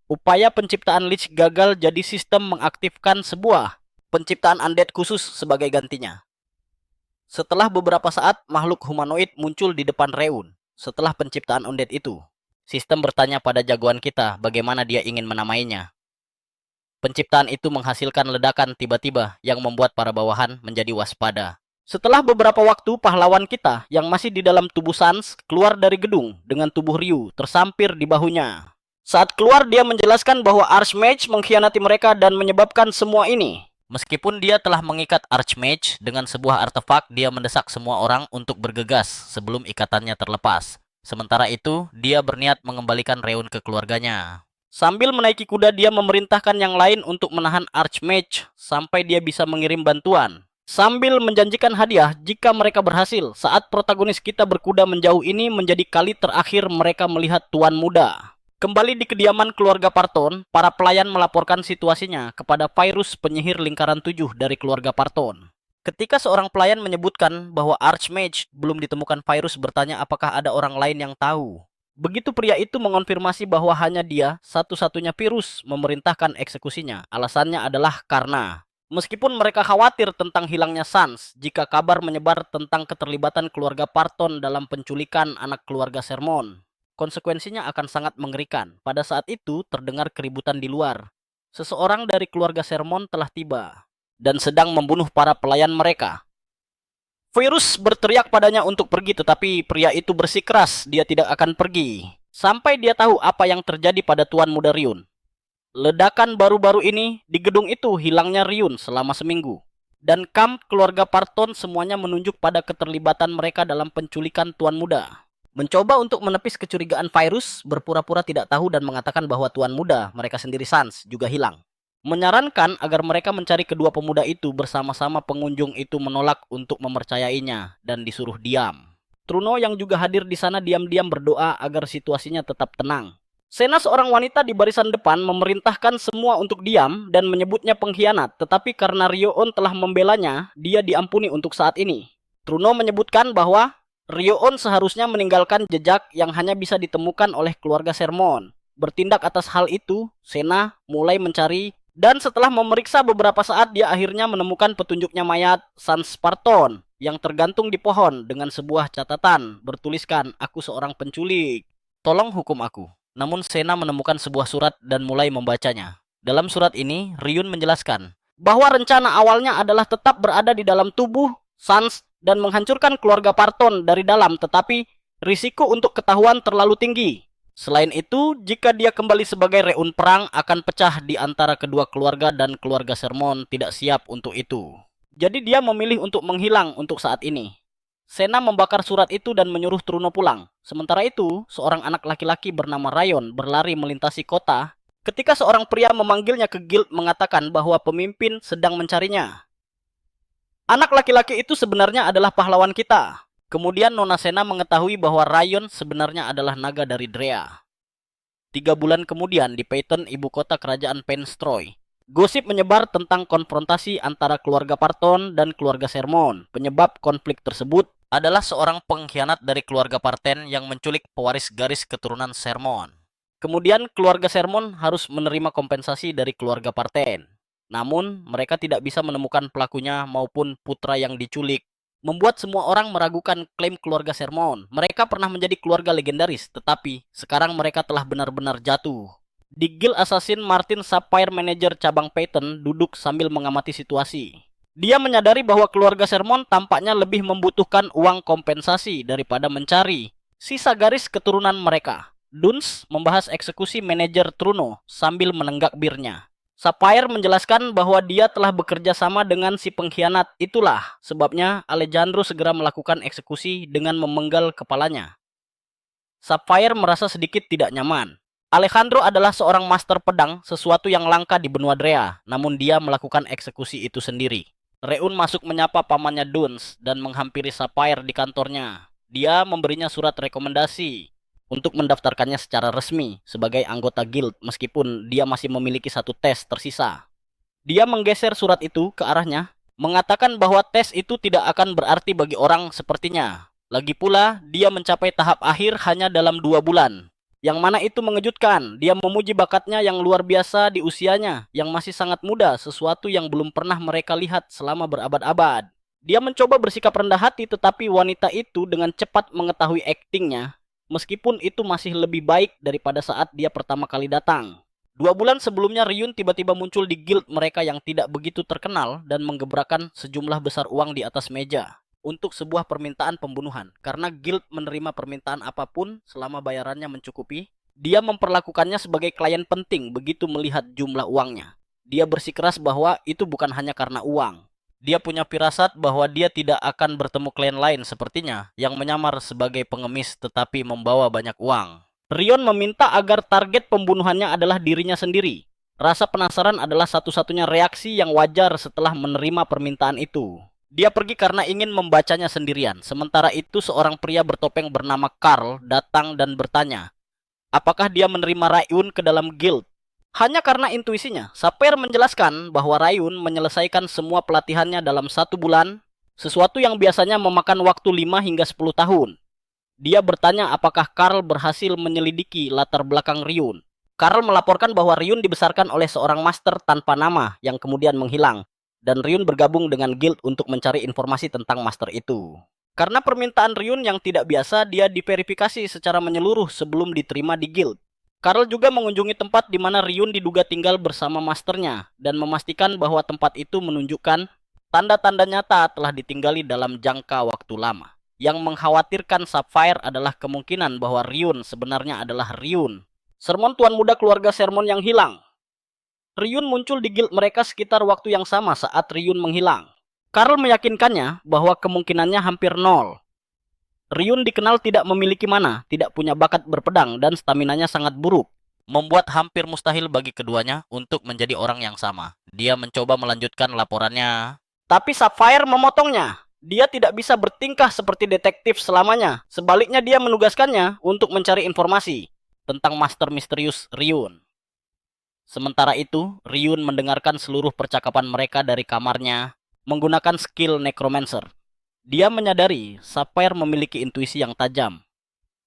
Upaya penciptaan Lich gagal, jadi sistem mengaktifkan sebuah penciptaan undead khusus sebagai gantinya. Setelah beberapa saat, makhluk humanoid muncul di depan Ryun. Setelah penciptaan undead itu, sistem bertanya pada jagoan kita bagaimana dia ingin menamainya. Penciptaan itu menghasilkan ledakan tiba-tiba yang membuat para bawahan menjadi waspada. Setelah beberapa waktu, pahlawan kita yang masih di dalam tubuh Sans keluar dari gedung dengan tubuh Ryu tersampir di bahunya. Saat keluar, dia menjelaskan bahwa Archmage mengkhianati mereka dan menyebabkan semua ini. Meskipun dia telah mengikat Archmage dengan sebuah artefak, dia mendesak semua orang untuk bergegas sebelum ikatannya terlepas. Sementara itu, dia berniat mengembalikan Ryun ke keluarganya. Sambil menaiki kuda, dia memerintahkan yang lain untuk menahan Archmage sampai dia bisa mengirim bantuan. sambil menjanjikan hadiah jika mereka berhasil. Saat protagonis kita berkuda menjauh ini menjadi kali terakhir mereka melihat Tuan Muda. Kembali di kediaman keluarga Parton, para pelayan melaporkan situasinya kepada Virus, penyihir lingkaran 7 dari keluarga Parton. Ketika seorang pelayan menyebutkan bahwa Archmage belum ditemukan, Virus bertanya apakah ada orang lain yang tahu. Begitu pria itu mengonfirmasi bahwa hanya dia satu-satunya Virus memerintahkan eksekusinya. Alasannya adalah karena meskipun mereka khawatir tentang hilangnya Sans jika kabar menyebar tentang keterlibatan keluarga Parton dalam penculikan anak keluarga Sermon, konsekuensinya akan sangat mengerikan. Pada saat itu terdengar keributan di luar. Seseorang dari keluarga Sermon telah tiba dan sedang membunuh para pelayan mereka. Virus berteriak padanya untuk pergi, tetapi pria itu bersikeras dia tidak akan pergi sampai dia tahu apa yang terjadi pada Tuan Muda Ryun. Ledakan baru-baru ini di gedung itu hilangnya Ryun selama seminggu. Dan kamp keluarga Parton semuanya menunjuk pada keterlibatan mereka dalam penculikan Tuan Muda. Mencoba untuk menepis kecurigaan Virus, berpura-pura tidak tahu dan mengatakan bahwa Tuan Muda, mereka sendiri Sans, juga hilang. Menyarankan agar mereka mencari kedua pemuda itu bersama-sama. Pengunjung itu menolak untuk mempercayainya dan disuruh diam. Truno yang juga hadir di sana diam-diam berdoa agar situasinya tetap tenang. Sena, seorang wanita di barisan depan, memerintahkan semua untuk diam dan menyebutnya pengkhianat, tetapi karena Ryo-on telah membelanya, dia diampuni untuk saat ini. Truno menyebutkan bahwa Ryo-on seharusnya meninggalkan jejak yang hanya bisa ditemukan oleh keluarga Sermon. Bertindak atas hal itu, Sena mulai mencari, dan setelah memeriksa beberapa saat dia akhirnya menemukan petunjuknya mayat Sans Parton yang tergantung di pohon dengan sebuah catatan bertuliskan, "Aku seorang penculik. Tolong hukum aku." Namun Sena menemukan sebuah surat dan mulai membacanya. Dalam surat ini, Ryun menjelaskan bahwa rencana awalnya adalah tetap berada di dalam tubuh Sans dan menghancurkan keluarga Parton dari dalam, tetapi risiko untuk ketahuan terlalu tinggi. Selain itu, jika dia kembali sebagai reun perang akan pecah di antara kedua keluarga dan keluarga Sermon tidak siap untuk itu. Jadi dia memilih untuk menghilang untuk saat ini. Sena membakar surat itu dan menyuruh Truno pulang. Sementara itu, seorang anak laki-laki bernama Ryon berlari melintasi kota ketika seorang pria memanggilnya ke guild mengatakan bahwa pemimpin sedang mencarinya. Anak laki-laki itu sebenarnya adalah pahlawan kita. Kemudian Nona Sena mengetahui bahwa Ryon sebenarnya adalah naga dari Drea. 3 bulan kemudian di Peyton, ibu kota kerajaan Penstroy, gosip menyebar tentang konfrontasi antara keluarga Parton dan keluarga Sermon. Penyebab konflik tersebut adalah seorang pengkhianat dari keluarga Parton yang menculik pewaris garis keturunan Sermon. Kemudian keluarga Sermon harus menerima kompensasi dari keluarga Parton. Namun mereka tidak bisa menemukan pelakunya maupun putra yang diculik. Membuat semua orang meragukan klaim keluarga Sermon. Mereka pernah menjadi keluarga legendaris, tetapi sekarang mereka telah benar-benar jatuh. Di Guild Assassin, Martin Sapphire, manajer cabang Peyton, duduk sambil mengamati situasi. Dia menyadari bahwa keluarga Sermon tampaknya lebih membutuhkan uang kompensasi daripada mencari sisa garis keturunan mereka. Duns membahas eksekusi manajer Truno sambil menenggak birnya. Sapphire menjelaskan bahwa dia telah bekerja sama dengan si pengkhianat. Itulah sebabnya Alejandro segera melakukan eksekusi dengan memenggal kepalanya. Sapphire merasa sedikit tidak nyaman. Alejandro adalah seorang master pedang, sesuatu yang langka di benua Drea, namun dia melakukan eksekusi itu sendiri. Reun masuk menyapa pamannya Duns dan menghampiri Sapphire di kantornya. Dia memberinya surat rekomendasi untuk mendaftarkannya secara resmi sebagai anggota guild meskipun dia masih memiliki satu tes tersisa. Dia menggeser surat itu ke arahnya, mengatakan bahwa tes itu tidak akan berarti bagi orang sepertinya. Lagi pula, dia mencapai tahap akhir hanya dalam 2 bulan. Yang mana itu mengejutkan. Dia memuji bakatnya yang luar biasa di usianya yang masih sangat muda, sesuatu yang belum pernah mereka lihat selama berabad-abad. Dia mencoba bersikap rendah hati, tetapi wanita itu dengan cepat mengetahui aktingnya, meskipun itu masih lebih baik daripada saat dia pertama kali datang. 2 bulan sebelumnya, Ryun tiba-tiba muncul di guild mereka yang tidak begitu terkenal dan menggebrakan sejumlah besar uang di atas meja untuk sebuah permintaan pembunuhan. Karena guild menerima permintaan apapun selama bayarannya mencukupi, dia memperlakukannya sebagai klien penting begitu melihat jumlah uangnya. Dia bersikeras bahwa itu bukan hanya karena uang. Dia punya firasat bahwa dia tidak akan bertemu klien lain sepertinya yang menyamar sebagai pengemis tetapi membawa banyak uang. Ryon meminta agar target pembunuhannya adalah dirinya sendiri. Rasa penasaran adalah satu-satunya reaksi yang wajar setelah menerima permintaan itu. Dia pergi karena ingin membacanya sendirian. Sementara itu seorang pria bertopeng bernama Carl datang dan bertanya, apakah dia menerima Rayun ke dalam guild? Hanya karena intuisinya, Sapphire menjelaskan bahwa Rayun menyelesaikan semua pelatihannya dalam 1 bulan, sesuatu yang biasanya memakan waktu 5 hingga 10 tahun. Dia bertanya apakah Carl berhasil menyelidiki latar belakang Ryun. Carl melaporkan bahwa Ryun dibesarkan oleh seorang master tanpa nama yang kemudian menghilang, dan Ryun bergabung dengan guild untuk mencari informasi tentang master itu. Karena permintaan Ryun yang tidak biasa, dia diverifikasi secara menyeluruh sebelum diterima di guild. Carl juga mengunjungi tempat di mana Ryun diduga tinggal bersama masternya dan memastikan bahwa tempat itu menunjukkan tanda-tanda nyata telah ditinggali dalam jangka waktu lama. Yang mengkhawatirkan Sapphire adalah kemungkinan bahwa Ryun sebenarnya adalah Ryun, sermon tuan muda keluarga sermon yang hilang. Ryun muncul di guild mereka sekitar waktu yang sama saat Ryun menghilang. Carl meyakinkannya bahwa kemungkinannya hampir nol. Ryun dikenal tidak memiliki mana, tidak punya bakat berpedang, dan staminanya sangat buruk, membuat hampir mustahil bagi keduanya untuk menjadi orang yang sama. Dia mencoba melanjutkan laporannya, tapi Sapphire memotongnya. Dia tidak bisa bertingkah seperti detektif selamanya. Sebaliknya dia menugaskannya untuk mencari informasi tentang Master Misterius Ryun. Sementara itu, Ryun mendengarkan seluruh percakapan mereka dari kamarnya menggunakan skill Necromancer. Dia menyadari Sapphire memiliki intuisi yang tajam.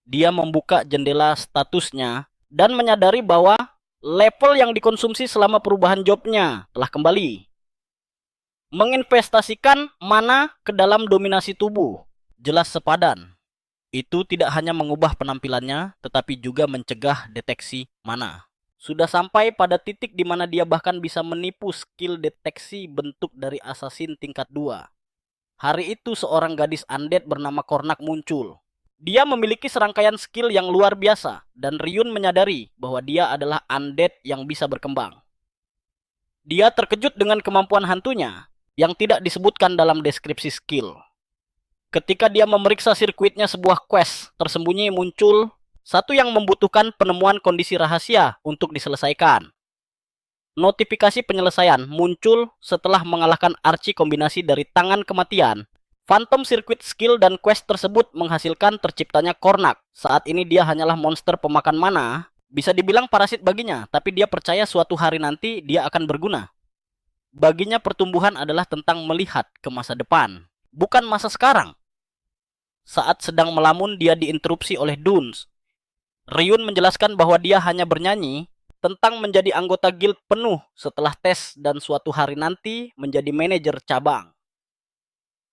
Dia membuka jendela statusnya dan menyadari bahwa level yang dikonsumsi selama perubahan jobnya telah kembali. Menginvestasikan mana ke dalam dominasi tubuh, jelas sepadan. Itu tidak hanya mengubah penampilannya, tetapi juga mencegah deteksi mana. Sudah sampai pada titik di mana dia bahkan bisa menipu skill deteksi bentuk dari assassin tingkat 2. Hari itu seorang gadis undead bernama Kornak muncul. Dia memiliki serangkaian skill yang luar biasa, dan Ryun menyadari bahwa dia adalah undead yang bisa berkembang. Dia terkejut dengan kemampuan hantunya, yang tidak disebutkan dalam deskripsi skill. Ketika dia memeriksa sirkuitnya, sebuah quest tersembunyi muncul, satu yang membutuhkan penemuan kondisi rahasia untuk diselesaikan. Notifikasi penyelesaian muncul setelah mengalahkan archi kombinasi dari tangan kematian. Phantom Circuit skill dan quest tersebut menghasilkan terciptanya Kornak. Saat ini dia hanyalah monster pemakan mana, bisa dibilang parasit baginya, tapi dia percaya suatu hari nanti dia akan berguna. Baginya pertumbuhan adalah tentang melihat ke masa depan, bukan masa sekarang. Saat sedang melamun, dia diinterupsi oleh Duns. Ryun menjelaskan bahwa dia hanya bernyanyi tentang menjadi anggota guild penuh setelah tes dan suatu hari nanti menjadi manajer cabang.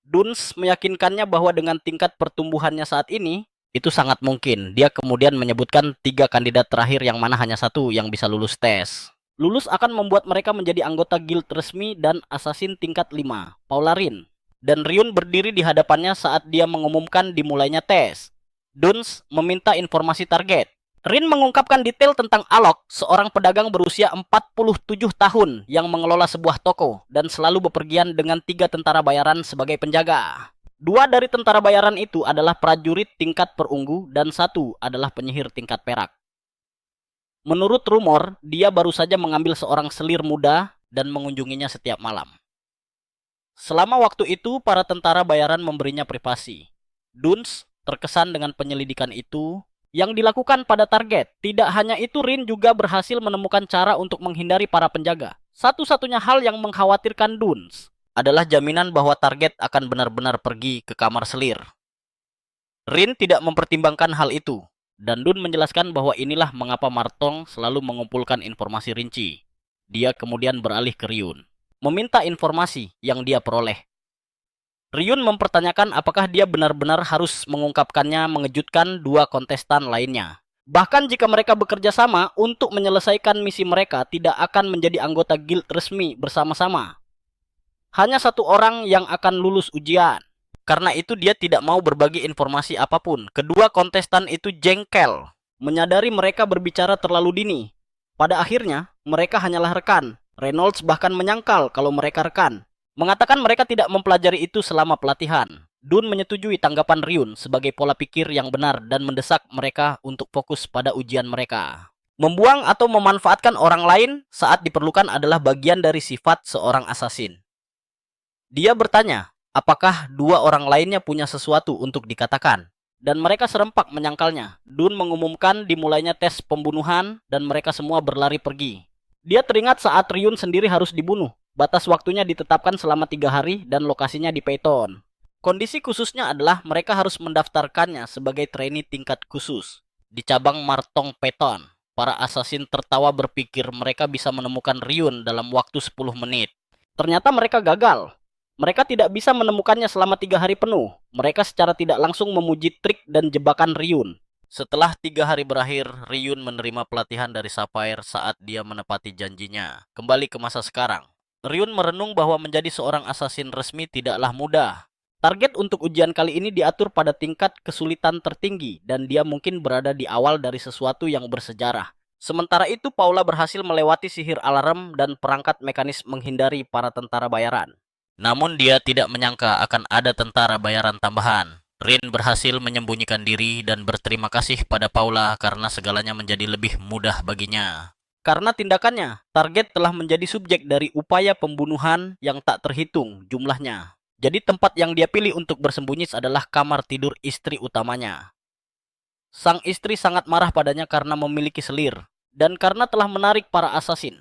Duns meyakinkannya bahwa dengan tingkat pertumbuhannya saat ini, itu sangat mungkin. Dia kemudian menyebutkan 3 kandidat terakhir yang mana hanya satu yang bisa lulus tes. Lulus akan membuat mereka menjadi anggota guild resmi dan assassin tingkat 5, Paularin. Dan Ryun berdiri di hadapannya saat dia mengumumkan dimulainya tes. Duns meminta informasi target. Rin mengungkapkan detail tentang Alok, seorang pedagang berusia 47 tahun yang mengelola sebuah toko dan selalu bepergian dengan 3 tentara bayaran sebagai penjaga. 2 dari tentara bayaran itu adalah prajurit tingkat perunggu dan 1 adalah penyihir tingkat perak. Menurut rumor, dia baru saja mengambil seorang selir muda dan mengunjunginya setiap malam. Selama waktu itu, para tentara bayaran memberinya privasi. Duns terkesan dengan penyelidikan itu yang dilakukan pada target. Tidak hanya itu, Rin juga berhasil menemukan cara untuk menghindari para penjaga. Satu-satunya hal yang mengkhawatirkan Duns adalah jaminan bahwa target akan benar-benar pergi ke kamar selir. Rin tidak mempertimbangkan hal itu, dan Dun menjelaskan bahwa inilah mengapa Martong selalu mengumpulkan informasi rinci. Dia kemudian beralih ke Ryun, meminta informasi yang dia peroleh. Ryun mempertanyakan apakah dia benar-benar harus mengungkapkannya mengejutkan 2 kontestan lainnya. Bahkan jika mereka bekerja sama untuk menyelesaikan misi mereka tidak akan menjadi anggota guild resmi bersama-sama. Hanya 1 orang yang akan lulus ujian. Karena itu dia tidak mau berbagi informasi apapun. Kedua kontestan itu jengkel, menyadari mereka berbicara terlalu dini. Pada akhirnya, mereka hanyalah rekan. Reynolds bahkan menyangkal kalau mereka rekan. Mengatakan mereka tidak mempelajari itu selama pelatihan. Dun menyetujui tanggapan Ryun sebagai pola pikir yang benar dan mendesak mereka untuk fokus pada ujian mereka. Membuang atau memanfaatkan orang lain saat diperlukan adalah bagian dari sifat seorang assassin. Dia bertanya, Apakah dua orang lainnya punya sesuatu untuk dikatakan? Dan mereka serempak menyangkalnya. Dun mengumumkan dimulainya tes pembunuhan dan mereka semua berlari pergi. Dia teringat saat Ryun sendiri harus dibunuh. Batas waktunya ditetapkan selama 3 hari dan lokasinya di Peyton. Kondisi khususnya adalah mereka harus mendaftarkannya sebagai trainee tingkat khusus di cabang Martong Peyton. Para asasin tertawa berpikir mereka bisa menemukan Ryun dalam waktu 10 menit. Ternyata mereka gagal. Mereka tidak bisa menemukannya selama 3 hari penuh. Mereka secara tidak langsung memuji trik dan jebakan Ryun. Setelah 3 hari berakhir, Ryun menerima pelatihan dari Sapphire saat dia menepati janjinya. Kembali ke masa sekarang. Ryun merenung bahwa menjadi seorang asasin resmi tidaklah mudah. Target untuk ujian kali ini diatur pada tingkat kesulitan tertinggi dan dia mungkin berada di awal dari sesuatu yang bersejarah. Sementara itu, Paula berhasil melewati sihir alarm dan perangkat mekanis menghindari para tentara bayaran. Namun dia tidak menyangka akan ada tentara bayaran tambahan. Rin berhasil menyembunyikan diri dan berterima kasih pada Paula karena segalanya menjadi lebih mudah baginya. Karena tindakannya, target telah menjadi subjek dari upaya pembunuhan yang tak terhitung jumlahnya. Jadi tempat yang dia pilih untuk bersembunyi adalah kamar tidur istri utamanya. Sang istri sangat marah padanya karena memiliki selir, dan karena telah menarik para asasin.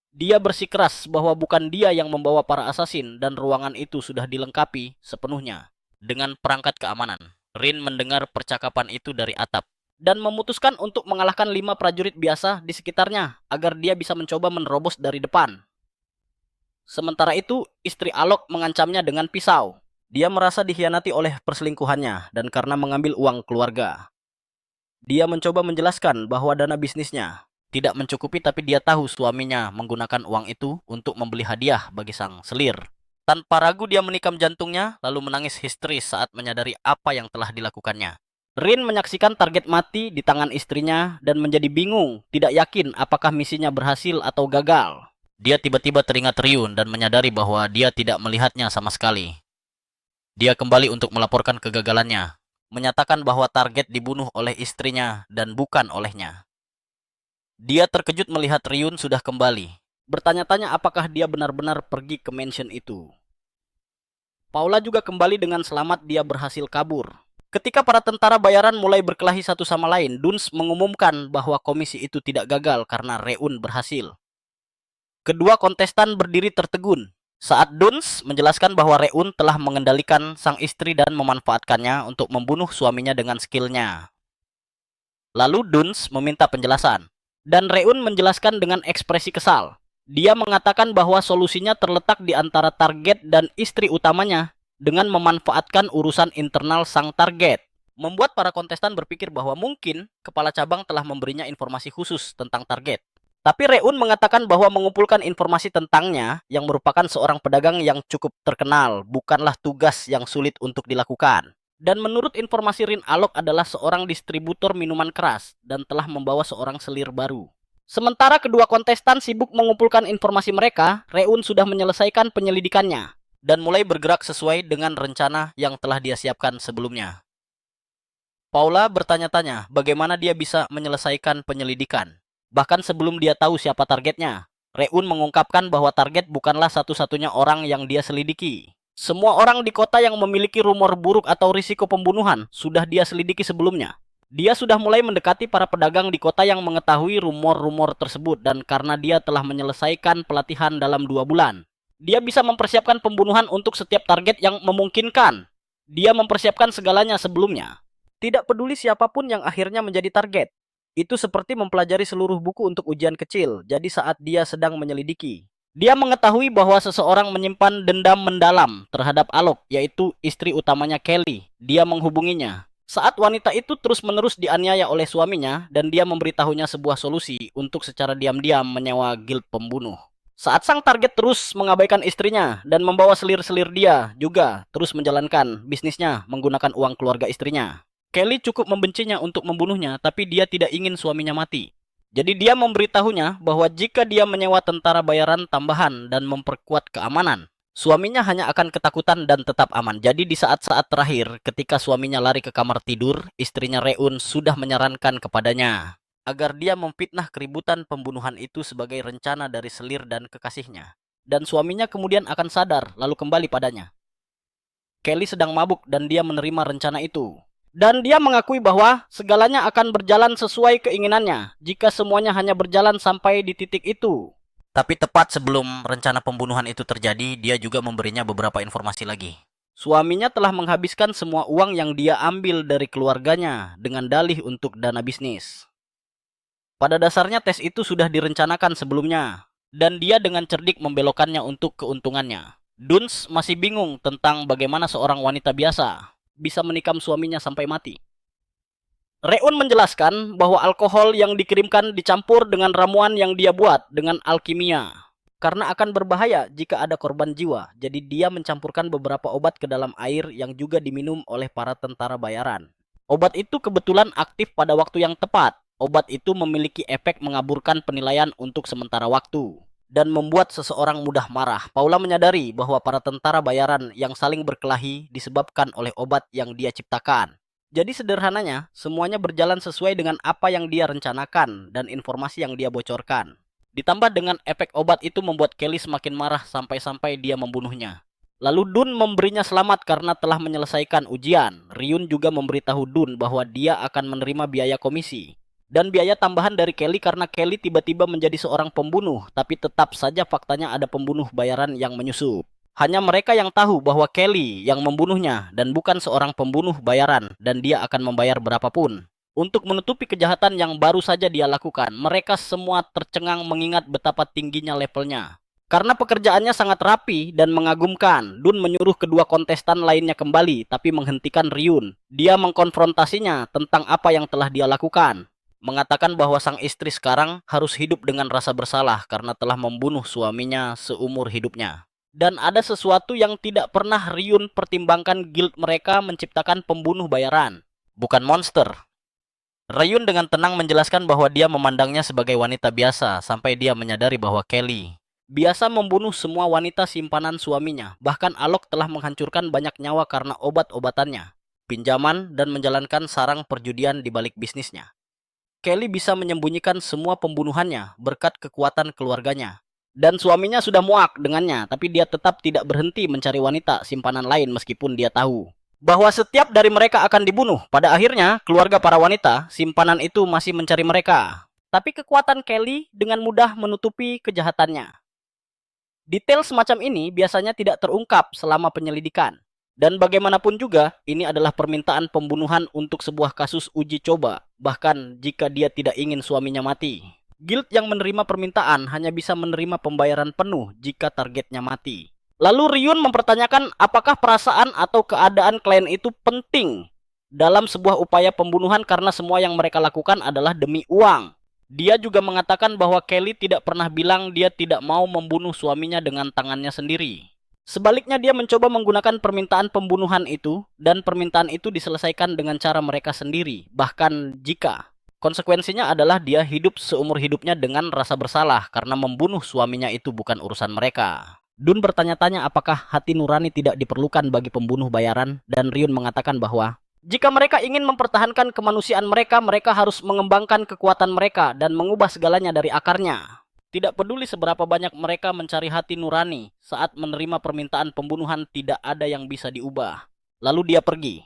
Dia bersikeras bahwa bukan dia yang membawa para asasin dan ruangan itu sudah dilengkapi sepenuhnya dengan perangkat keamanan. Rin mendengar percakapan itu dari atap dan memutuskan untuk mengalahkan 5 prajurit biasa di sekitarnya agar dia bisa mencoba menerobos dari depan. Sementara itu, istri Alok mengancamnya dengan pisau. Dia merasa dikhianati oleh perselingkuhannya dan karena mengambil uang keluarga. Dia mencoba menjelaskan bahwa dana bisnisnya tidak mencukupi, tapi dia tahu suaminya menggunakan uang itu untuk membeli hadiah bagi sang selir. Tanpa ragu dia menikam jantungnya lalu menangis histeris saat menyadari apa yang telah dilakukannya. Rin menyaksikan target mati di tangan istrinya dan menjadi bingung, tidak yakin apakah misinya berhasil atau gagal. Dia tiba-tiba teringat Ryun dan menyadari bahwa dia tidak melihatnya sama sekali. Dia kembali untuk melaporkan kegagalannya, menyatakan bahwa target dibunuh oleh istrinya dan bukan olehnya. Dia terkejut melihat Ryun sudah kembali. Bertanya-tanya apakah dia benar-benar pergi ke mansion itu. Paula juga kembali dengan selamat, dia berhasil kabur. Ketika para tentara bayaran mulai berkelahi satu sama lain, Duns mengumumkan bahwa komisi itu tidak gagal karena Reun berhasil. Kedua kontestan berdiri tertegun saat Duns menjelaskan bahwa Reun telah mengendalikan sang istri dan memanfaatkannya untuk membunuh suaminya dengan skillnya. Lalu Duns meminta penjelasan, dan Reun menjelaskan dengan ekspresi kesal. Dia mengatakan bahwa solusinya terletak di antara target dan istri utamanya dengan memanfaatkan urusan internal sang target. Membuat para kontestan berpikir bahwa mungkin kepala cabang telah memberinya informasi khusus tentang target. Tapi Reun mengatakan bahwa mengumpulkan informasi tentangnya yang merupakan seorang pedagang yang cukup terkenal bukanlah tugas yang sulit untuk dilakukan. Dan menurut informasi Rin, Alok adalah seorang distributor minuman keras dan telah membawa seorang selir baru. Sementara kedua kontestan sibuk mengumpulkan informasi mereka, Reun sudah menyelesaikan penyelidikannya dan mulai bergerak sesuai dengan rencana yang telah dia siapkan sebelumnya. Paula bertanya-tanya bagaimana dia bisa menyelesaikan penyelidikan. Bahkan sebelum dia tahu siapa targetnya, Reun mengungkapkan bahwa target bukanlah satu-satunya orang yang dia selidiki. Semua orang di kota yang memiliki rumor buruk atau risiko pembunuhan sudah dia selidiki sebelumnya. Dia sudah mulai mendekati para pedagang di kota yang mengetahui rumor-rumor tersebut dan karena dia telah menyelesaikan pelatihan dalam 2 bulan. Dia bisa mempersiapkan pembunuhan untuk setiap target yang memungkinkan. Dia mempersiapkan segalanya sebelumnya. Tidak peduli siapapun yang akhirnya menjadi target. Itu seperti mempelajari seluruh buku untuk ujian kecil, jadi saat dia sedang menyelidiki. Dia mengetahui bahwa seseorang menyimpan dendam mendalam terhadap Alok, yaitu istri utamanya Kelly. Dia menghubunginya saat wanita itu terus-menerus dianiaya oleh suaminya dan dia memberitahunya sebuah solusi untuk secara diam-diam menyewa guild pembunuh. Saat sang target terus mengabaikan istrinya dan membawa selir-selir, dia juga terus menjalankan bisnisnya menggunakan uang keluarga istrinya. Kelly cukup membencinya untuk membunuhnya, tapi dia tidak ingin suaminya mati. Jadi dia memberitahunya bahwa jika dia menyewa tentara bayaran tambahan dan memperkuat keamanan, suaminya hanya akan ketakutan dan tetap aman. Jadi di saat-saat terakhir ketika suaminya lari ke kamar tidur, istrinya Reun sudah menyarankan kepadanya agar dia memfitnah keributan pembunuhan itu sebagai rencana dari selir dan kekasihnya. Dan suaminya kemudian akan sadar lalu kembali padanya. Kelly sedang mabuk dan dia menerima rencana itu. Dan dia mengakui bahwa segalanya akan berjalan sesuai keinginannya jika semuanya hanya berjalan sampai di titik itu. Tapi tepat sebelum rencana pembunuhan itu terjadi, dia juga memberinya beberapa informasi lagi. Suaminya telah menghabiskan semua uang yang dia ambil dari keluarganya dengan dalih untuk dana bisnis. Pada dasarnya tes itu sudah direncanakan sebelumnya, dan dia dengan cerdik membelokkannya untuk keuntungannya. Duns masih bingung tentang bagaimana seorang wanita biasa bisa menikam suaminya sampai mati. Reun menjelaskan bahwa alkohol yang dikirimkan dicampur dengan ramuan yang dia buat dengan alkimia. Karena akan berbahaya jika ada korban jiwa, jadi dia mencampurkan beberapa obat ke dalam air yang juga diminum oleh para tentara bayaran. Obat itu kebetulan aktif pada waktu yang tepat. Obat itu memiliki efek mengaburkan penilaian untuk sementara waktu dan membuat seseorang mudah marah. Paula menyadari bahwa para tentara bayaran yang saling berkelahi disebabkan oleh obat yang dia ciptakan. Jadi sederhananya, semuanya berjalan sesuai dengan apa yang dia rencanakan dan informasi yang dia bocorkan. Ditambah dengan efek obat itu membuat Kelly semakin marah sampai-sampai dia membunuhnya. Lalu Dun memberinya selamat karena telah menyelesaikan ujian. Ryun juga memberitahu Dun bahwa dia akan menerima biaya komisi dan biaya tambahan dari Kelly karena Kelly tiba-tiba menjadi seorang pembunuh, tapi tetap saja faktanya ada pembunuh bayaran yang menyusup. Hanya mereka yang tahu bahwa Kelly yang membunuhnya dan bukan seorang pembunuh bayaran, dan dia akan membayar berapapun. Untuk menutupi kejahatan yang baru saja dia lakukan, mereka semua tercengang mengingat betapa tingginya levelnya. Karena pekerjaannya sangat rapi dan mengagumkan, Dun menyuruh kedua kontestan lainnya kembali, tapi menghentikan Ryun. Dia mengkonfrontasinya tentang apa yang telah dia lakukan. Mengatakan bahwa sang istri sekarang harus hidup dengan rasa bersalah karena telah membunuh suaminya seumur hidupnya. Dan ada sesuatu yang tidak pernah Ryun pertimbangkan, guild mereka menciptakan pembunuh bayaran, bukan monster. Ryun dengan tenang menjelaskan bahwa dia memandangnya sebagai wanita biasa sampai dia menyadari bahwa Kelly biasa membunuh semua wanita simpanan suaminya. Bahkan Alok telah menghancurkan banyak nyawa karena obat-obatannya, pinjaman, dan menjalankan sarang perjudian di balik bisnisnya. Kelly bisa menyembunyikan semua pembunuhannya berkat kekuatan keluarganya. Dan suaminya sudah muak dengannya, tapi dia tetap tidak berhenti mencari wanita simpanan lain meskipun dia tahu bahwa setiap dari mereka akan dibunuh. Pada akhirnya, keluarga para wanita simpanan itu masih mencari mereka. Tapi kekuatan Kelly dengan mudah menutupi kejahatannya. Detail semacam ini biasanya tidak terungkap selama penyelidikan. Dan bagaimanapun juga, ini adalah permintaan pembunuhan untuk sebuah kasus uji coba, bahkan jika dia tidak ingin suaminya mati. Guild yang menerima permintaan hanya bisa menerima pembayaran penuh jika targetnya mati. Lalu Ryun mempertanyakan apakah perasaan atau keadaan klien itu penting dalam sebuah upaya pembunuhan karena semua yang mereka lakukan adalah demi uang. Dia juga mengatakan bahwa Kelly tidak pernah bilang dia tidak mau membunuh suaminya dengan tangannya sendiri. Sebaliknya dia mencoba menggunakan permintaan pembunuhan itu, dan permintaan itu diselesaikan dengan cara mereka sendiri, bahkan jika konsekuensinya adalah dia hidup seumur hidupnya dengan rasa bersalah karena membunuh suaminya itu bukan urusan mereka. Dun bertanya-tanya apakah hati nurani tidak diperlukan bagi pembunuh bayaran, dan Ryun mengatakan bahwa jika mereka ingin mempertahankan kemanusiaan mereka, mereka harus mengembangkan kekuatan mereka dan mengubah segalanya dari akarnya. Tidak peduli seberapa banyak mereka mencari hati nurani, saat menerima permintaan pembunuhan tidak ada yang bisa diubah. Lalu dia pergi.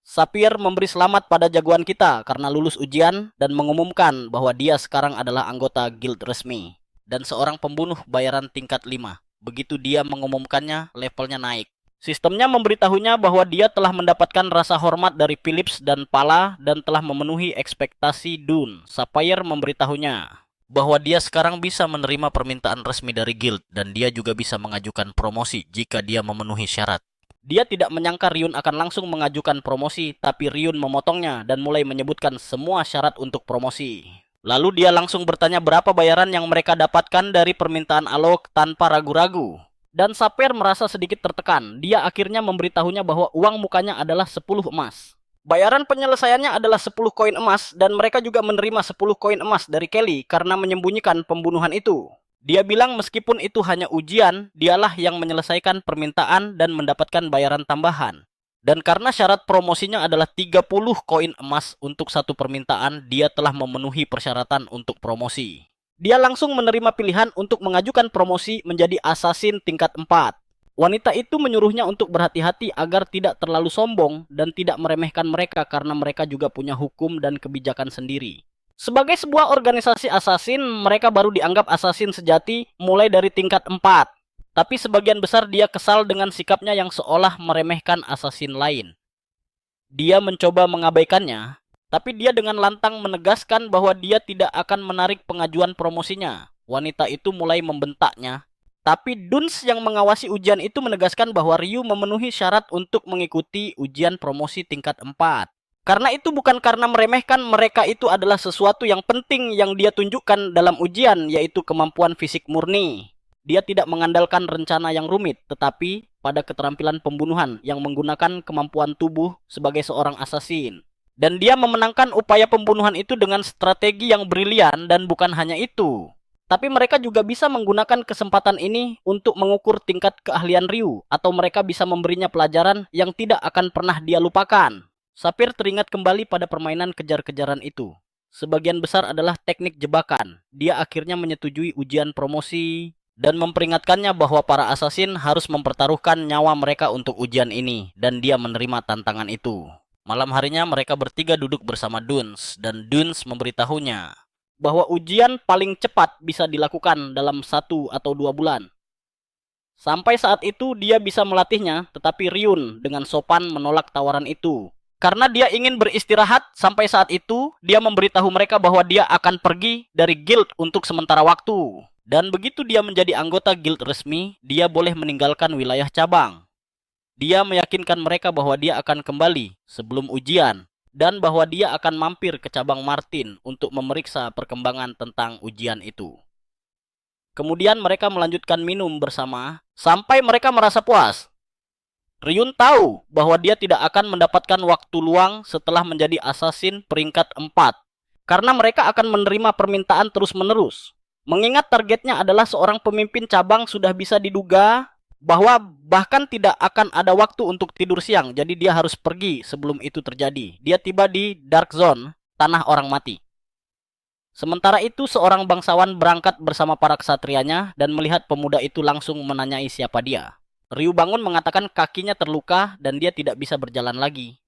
Sapphire memberi selamat pada jagoan kita karena lulus ujian dan mengumumkan bahwa dia sekarang adalah anggota guild resmi dan seorang pembunuh bayaran tingkat 5. Begitu dia mengumumkannya, levelnya naik. Sistemnya memberitahunya bahwa dia telah mendapatkan rasa hormat dari Philips dan Pala dan telah memenuhi ekspektasi Dun. Sapphire memberitahunya bahwa dia sekarang bisa menerima permintaan resmi dari guild dan dia juga bisa mengajukan promosi jika dia memenuhi syarat. Dia tidak menyangka Ryun akan langsung mengajukan promosi, tapi Ryun memotongnya dan mulai menyebutkan semua syarat untuk promosi. Lalu dia langsung bertanya berapa bayaran yang mereka dapatkan dari permintaan Alok tanpa ragu-ragu. Dan Sapphire merasa sedikit tertekan. Dia akhirnya memberitahunya bahwa uang mukanya adalah 10 emas. Bayaran penyelesaiannya adalah 10 koin emas dan mereka juga menerima 10 koin emas dari Kelly karena menyembunyikan pembunuhan itu. Dia bilang meskipun itu hanya ujian, dialah yang menyelesaikan permintaan dan mendapatkan bayaran tambahan. Dan karena syarat promosinya adalah 30 koin emas untuk satu permintaan, dia telah memenuhi persyaratan untuk promosi. Dia langsung menerima pilihan untuk mengajukan promosi menjadi assassin tingkat 4. Wanita itu menyuruhnya untuk berhati-hati agar tidak terlalu sombong dan tidak meremehkan mereka karena mereka juga punya hukum dan kebijakan sendiri. Sebagai sebuah organisasi asasin, mereka baru dianggap asasin sejati mulai dari tingkat 4. Tapi sebagian besar dia kesal dengan sikapnya yang seolah meremehkan asasin lain. Dia mencoba mengabaikannya, tapi dia dengan lantang menegaskan bahwa dia tidak akan menarik pengajuan promosinya. Wanita itu mulai membentaknya. Tapi Duns yang mengawasi ujian itu menegaskan bahwa Ryu memenuhi syarat untuk mengikuti ujian promosi tingkat 4. Karena itu bukan karena meremehkan, mereka itu adalah sesuatu yang penting yang dia tunjukkan dalam ujian, yaitu kemampuan fisik murni. Dia tidak mengandalkan rencana yang rumit, tetapi pada keterampilan pembunuhan yang menggunakan kemampuan tubuh sebagai seorang asasin. Dan dia memenangkan upaya pembunuhan itu dengan strategi yang brilian, dan bukan hanya itu. Tapi mereka juga bisa menggunakan kesempatan ini untuk mengukur tingkat keahlian Ryu, atau mereka bisa memberinya pelajaran yang tidak akan pernah dia lupakan. Sapphire teringat kembali pada permainan kejar-kejaran itu. Sebagian besar adalah teknik jebakan. Dia akhirnya menyetujui ujian promosi dan memperingatkannya bahwa para asasin harus mempertaruhkan nyawa mereka untuk ujian ini, dan dia menerima tantangan itu. Malam harinya mereka bertiga duduk bersama Duns, dan Duns memberitahunya bahwa ujian paling cepat bisa dilakukan dalam 1 atau 2 bulan. Sampai saat itu dia bisa melatihnya, tetapi Ryun dengan sopan menolak tawaran itu. Karena dia ingin beristirahat, sampai saat itu dia memberitahu mereka bahwa dia akan pergi dari guild untuk sementara waktu. Dan begitu dia menjadi anggota guild resmi, dia boleh meninggalkan wilayah cabang. Dia meyakinkan mereka bahwa dia akan kembali sebelum ujian, dan bahwa dia akan mampir ke cabang Martin untuk memeriksa perkembangan tentang ujian itu. Kemudian mereka melanjutkan minum bersama sampai mereka merasa puas. Ryun tahu bahwa dia tidak akan mendapatkan waktu luang setelah menjadi asasin peringkat 4, karena mereka akan menerima permintaan terus-menerus. Mengingat targetnya adalah seorang pemimpin cabang, sudah bisa diduga bahwa bahkan tidak akan ada waktu untuk tidur siang, jadi dia harus pergi sebelum itu terjadi. Dia tiba di Dark Zone, tanah orang mati. Sementara itu seorang bangsawan berangkat bersama para ksatrianya dan melihat pemuda itu langsung menanyai siapa dia. Ryu bangun mengatakan kakinya terluka dan dia tidak bisa berjalan lagi.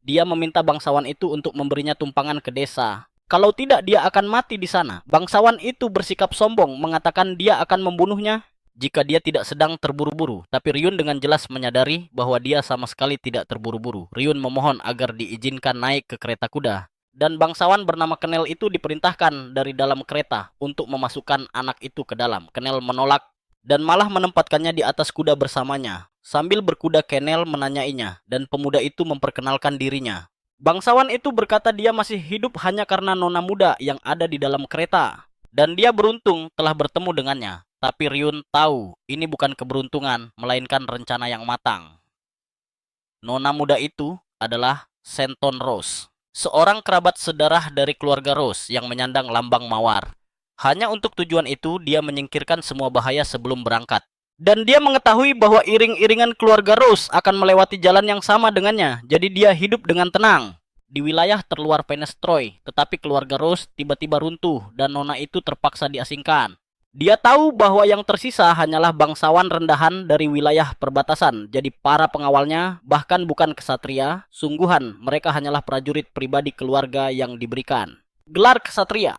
Dia meminta bangsawan itu untuk memberinya tumpangan ke desa. Kalau tidak dia akan mati di sana. Bangsawan itu bersikap sombong mengatakan dia akan membunuhnya jika dia tidak sedang terburu-buru. Tapi Ryun dengan jelas menyadari bahwa dia sama sekali tidak terburu-buru. Ryun memohon agar diizinkan naik ke kereta kuda. Dan bangsawan bernama Kenel itu diperintahkan dari dalam kereta untuk memasukkan anak itu ke dalam. Kenel menolak dan malah menempatkannya di atas kuda bersamanya. Sambil berkuda Kenel menanyainya dan pemuda itu memperkenalkan dirinya. Bangsawan itu berkata dia masih hidup hanya karena nona muda yang ada di dalam kereta. Dan dia beruntung telah bertemu dengannya. Tapi Ryun tahu ini bukan keberuntungan, melainkan rencana yang matang. Nona muda itu adalah Senton Rose, seorang kerabat sedarah dari keluarga Rose yang menyandang lambang mawar. Hanya untuk tujuan itu dia menyingkirkan semua bahaya sebelum berangkat. Dan dia mengetahui bahwa iring-iringan keluarga Rose akan melewati jalan yang sama dengannya. Jadi dia hidup dengan tenang di wilayah terluar Penestroy. Tetapi keluarga Rose tiba-tiba runtuh dan nona itu terpaksa diasingkan. Dia tahu bahwa yang tersisa hanyalah bangsawan rendahan dari wilayah perbatasan. Jadi para pengawalnya bahkan bukan ksatria, sungguhan mereka hanyalah prajurit pribadi keluarga yang diberikan gelar ksatria.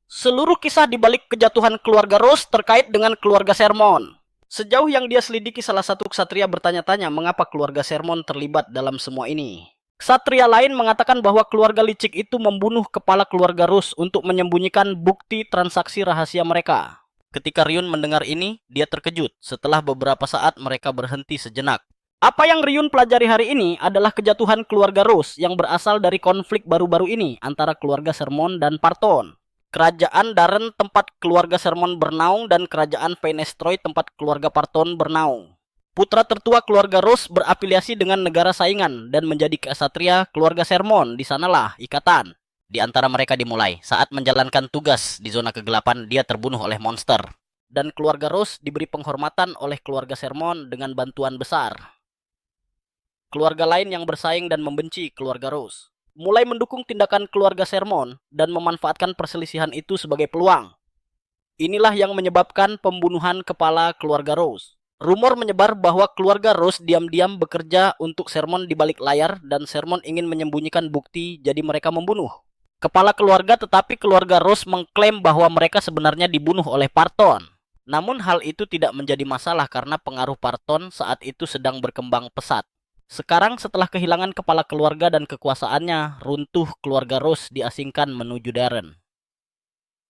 Seluruh kisah di balik kejatuhan keluarga Rose terkait dengan keluarga Sermon. Sejauh yang dia selidiki, salah satu ksatria bertanya-tanya mengapa keluarga Sermon terlibat dalam semua ini. Ksatria lain mengatakan bahwa keluarga licik itu membunuh kepala keluarga Rose untuk menyembunyikan bukti transaksi rahasia mereka. Ketika Ryun mendengar ini, dia terkejut. Setelah beberapa saat mereka berhenti sejenak. Apa yang Ryun pelajari hari ini adalah kejatuhan keluarga Rose yang berasal dari konflik baru-baru ini antara keluarga Sermon dan Parton. Kerajaan Darren tempat keluarga Sermon bernaung dan kerajaan Penestroy tempat keluarga Parton bernaung. Putra tertua keluarga Rose berafiliasi dengan negara saingan dan menjadi ksatria keluarga Sermon. Di sanalah ikatan di antara mereka dimulai. Saat menjalankan tugas di zona kegelapan, dia terbunuh oleh monster. Dan keluarga Rose diberi penghormatan oleh keluarga Sermon dengan bantuan besar. Keluarga lain yang bersaing dan membenci keluarga Rose mulai mendukung tindakan keluarga Sermon dan memanfaatkan perselisihan itu sebagai peluang. Inilah yang menyebabkan pembunuhan kepala keluarga Rose. Rumor menyebar bahwa keluarga Rose diam-diam bekerja untuk Sermon di balik layar dan Sermon ingin menyembunyikan bukti jadi mereka membunuh kepala keluarga, tetapi keluarga Rose mengklaim bahwa mereka sebenarnya dibunuh oleh Parton. Namun hal itu tidak menjadi masalah karena pengaruh Parton saat itu sedang berkembang pesat. Sekarang setelah kehilangan kepala keluarga dan kekuasaannya, runtuh keluarga Rose diasingkan menuju Darren.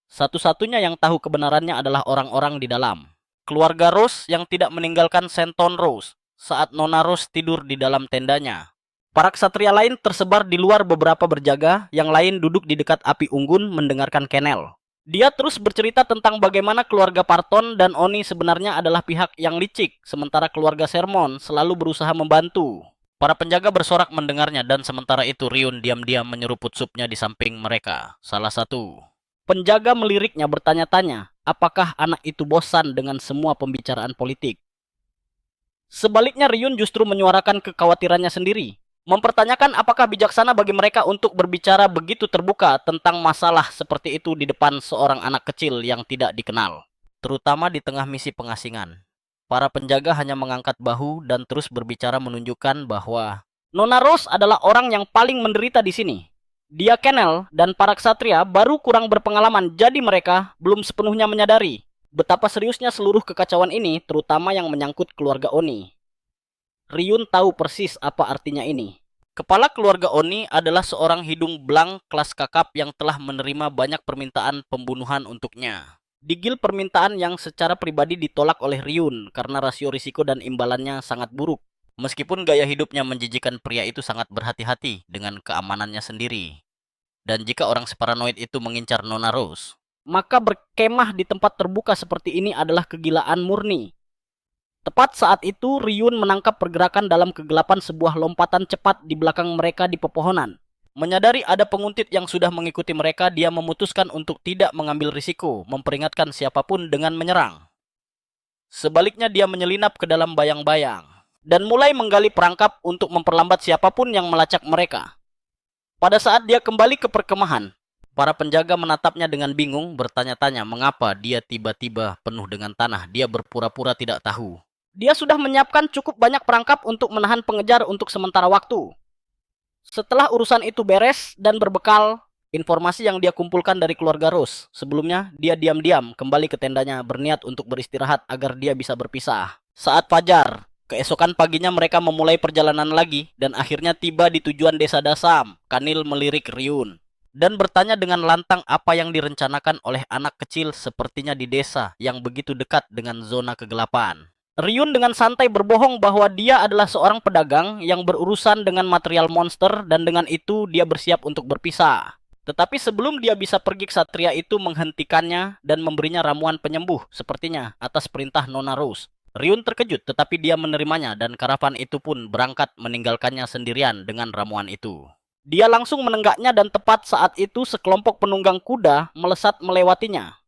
Satu-satunya yang tahu kebenarannya adalah orang-orang di dalam. Keluarga Rose yang tidak meninggalkan Senton Rose saat Nona Rose tidur di dalam tendanya. Para ksatria lain tersebar di luar, beberapa berjaga, yang lain duduk di dekat api unggun mendengarkan Kenel. Dia terus bercerita tentang bagaimana keluarga Parton dan Oni sebenarnya adalah pihak yang licik, sementara keluarga Sermon selalu berusaha membantu. Para penjaga bersorak mendengarnya dan sementara itu Riun diam-diam menyeruput supnya di samping mereka. Salah satu penjaga meliriknya bertanya-tanya, apakah anak itu bosan dengan semua pembicaraan politik? Sebaliknya Riun justru menyuarakan kekhawatirannya sendiri, mempertanyakan apakah bijaksana bagi mereka untuk berbicara begitu terbuka tentang masalah seperti itu di depan seorang anak kecil yang tidak dikenal, terutama di tengah misi pengasingan. Para penjaga hanya mengangkat bahu dan terus berbicara menunjukkan bahwa Nona Rose adalah orang yang paling menderita di sini. Dia, Kenel, dan para ksatria baru kurang berpengalaman, jadi mereka belum sepenuhnya menyadari betapa seriusnya seluruh kekacauan ini, terutama yang menyangkut keluarga Oni. Riun tahu persis apa artinya ini. Kepala keluarga Oni adalah seorang hidung belang kelas kakap yang telah menerima banyak permintaan pembunuhan untuknya. Digil permintaan yang secara pribadi ditolak oleh Riun karena rasio risiko dan imbalannya sangat buruk. Meskipun gaya hidupnya menjijikan, pria itu sangat berhati-hati dengan keamanannya sendiri. Dan jika orang separanoid itu mengincar Nona Rose, maka berkemah di tempat terbuka seperti ini adalah kegilaan murni. Tepat saat itu, Riun menangkap pergerakan dalam kegelapan sebuah lompatan cepat di belakang mereka di pepohonan. Menyadari ada penguntit yang sudah mengikuti mereka, dia memutuskan untuk tidak mengambil risiko, memperingatkan siapapun dengan menyerang. Sebaliknya dia menyelinap ke dalam bayang-bayang dan mulai menggali perangkap untuk memperlambat siapapun yang melacak mereka. Pada saat dia kembali ke perkemahan, para penjaga menatapnya dengan bingung, bertanya-tanya mengapa dia tiba-tiba penuh dengan tanah. Dia berpura-pura tidak tahu. Dia sudah menyiapkan cukup banyak perangkap untuk menahan pengejar untuk sementara waktu. Setelah urusan itu beres dan berbekal informasi yang dia kumpulkan dari keluarga Rose, sebelumnya dia diam-diam kembali ke tendanya berniat untuk beristirahat agar dia bisa berpisah. Saat fajar, keesokan paginya mereka memulai perjalanan lagi dan akhirnya tiba di tujuan desa Dasam. Kanil melirik Riun dan bertanya dengan lantang apa yang direncanakan oleh anak kecil sepertinya di desa yang begitu dekat dengan zona kegelapan. Riun dengan santai berbohong bahwa dia adalah seorang pedagang yang berurusan dengan material monster dan dengan itu dia bersiap untuk berpisah. Tetapi sebelum dia bisa pergi, ksatria itu menghentikannya dan memberinya ramuan penyembuh sepertinya atas perintah Nona Rose. Riun terkejut tetapi dia menerimanya dan karavan itu pun berangkat meninggalkannya sendirian dengan ramuan itu. Dia langsung menenggaknya dan tepat saat itu sekelompok penunggang kuda melesat melewatinya.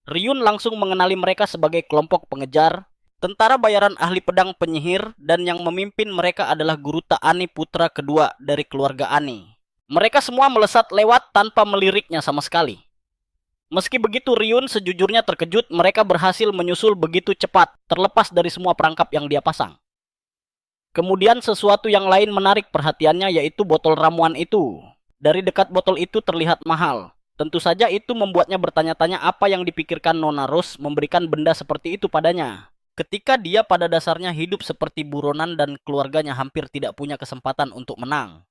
Riun langsung mengenali mereka sebagai kelompok pengejar, tentara bayaran ahli pedang penyihir, dan yang memimpin mereka adalah Guruta Ani, putra kedua dari keluarga Ani. Mereka semua melesat lewat tanpa meliriknya sama sekali. Meski begitu, Riun sejujurnya terkejut mereka berhasil menyusul begitu cepat, terlepas dari semua perangkap yang dia pasang. Kemudian sesuatu yang lain menarik perhatiannya, yaitu botol ramuan itu. Dari dekat botol itu terlihat mahal. Tentu saja itu membuatnya bertanya-tanya apa yang dipikirkan Nona Rose memberikan benda seperti itu padanya. Ketika dia pada dasarnya hidup seperti buronan dan keluarganya hampir tidak punya kesempatan untuk menang.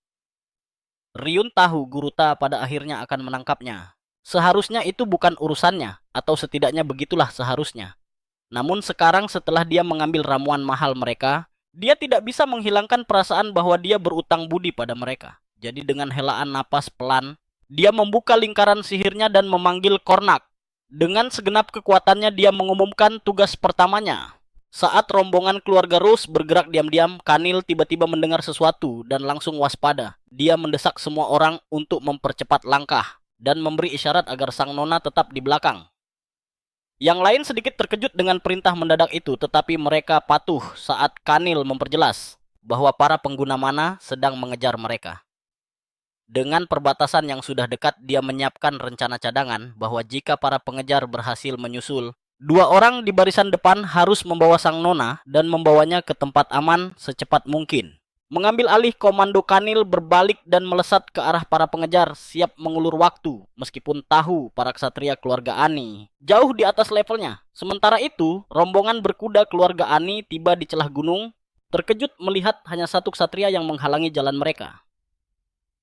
Riun tahu Guruta pada akhirnya akan menangkapnya. Seharusnya itu bukan urusannya, atau setidaknya begitulah seharusnya. Namun sekarang setelah dia mengambil ramuan mahal mereka, dia tidak bisa menghilangkan perasaan bahwa dia berutang budi pada mereka. Jadi dengan helaan napas pelan, dia membuka lingkaran sihirnya dan memanggil Kornak. Dengan segenap kekuatannya dia mengumumkan tugas pertamanya. Saat rombongan keluarga Rose bergerak diam-diam, Kanil tiba-tiba mendengar sesuatu dan langsung waspada. Dia mendesak semua orang untuk mempercepat langkah dan memberi isyarat agar sang nona tetap di belakang. Yang lain sedikit terkejut dengan perintah mendadak itu, tetapi mereka patuh saat Kanil memperjelas bahwa para pengguna mana sedang mengejar mereka. Dengan perbatasan yang sudah dekat, dia menyiapkan rencana cadangan bahwa jika para pengejar berhasil menyusul Dua orang di barisan depan harus membawa sang nona dan membawanya ke tempat aman secepat mungkin. Mengambil alih, komando Kanil berbalik dan melesat ke arah para pengejar, siap mengulur waktu, meskipun tahu para ksatria keluarga Ani jauh di atas levelnya. Sementara itu, rombongan berkuda keluarga Ani tiba di celah gunung, terkejut melihat hanya satu ksatria yang menghalangi jalan mereka.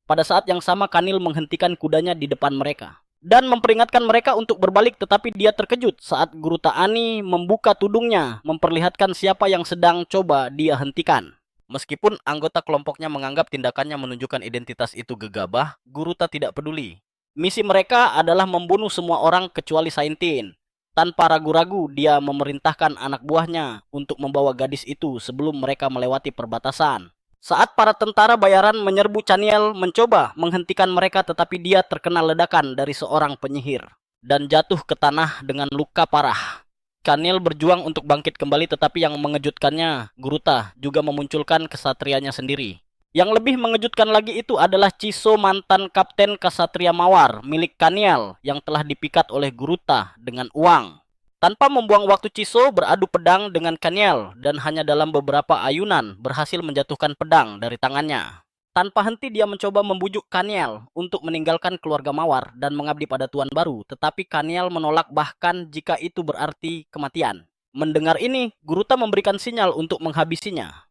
Pada saat yang sama, Kanil menghentikan kudanya di depan mereka dan memperingatkan mereka untuk berbalik, tetapi dia terkejut saat Guru Ta'ani membuka tudungnya, memperlihatkan siapa yang sedang coba dia hentikan. Meskipun anggota kelompoknya menganggap tindakannya menunjukkan identitas itu gegabah, Guruta tidak peduli. Misi mereka adalah membunuh semua orang kecuali Saintin. Tanpa ragu-ragu, dia memerintahkan anak buahnya untuk membawa gadis itu sebelum mereka melewati perbatasan. Saat para tentara bayaran menyerbu, Chaniel mencoba menghentikan mereka, tetapi dia terkena ledakan dari seorang penyihir dan jatuh ke tanah dengan luka parah. Chaniel berjuang untuk bangkit kembali, tetapi yang mengejutkannya, Guruta juga memunculkan kesatrianya sendiri. Yang lebih mengejutkan lagi itu adalah Chiso, mantan kapten Ksatria Mawar milik Chaniel yang telah dipikat oleh Guruta dengan uang. Tanpa membuang waktu, Chiso beradu pedang dengan Chaniel dan hanya dalam beberapa ayunan berhasil menjatuhkan pedang dari tangannya. Tanpa henti dia mencoba membujuk Chaniel untuk meninggalkan keluarga Mawar dan mengabdi pada tuan baru, tetapi Chaniel menolak bahkan jika itu berarti kematian. Mendengar ini, Guruta memberikan sinyal untuk menghabisinya.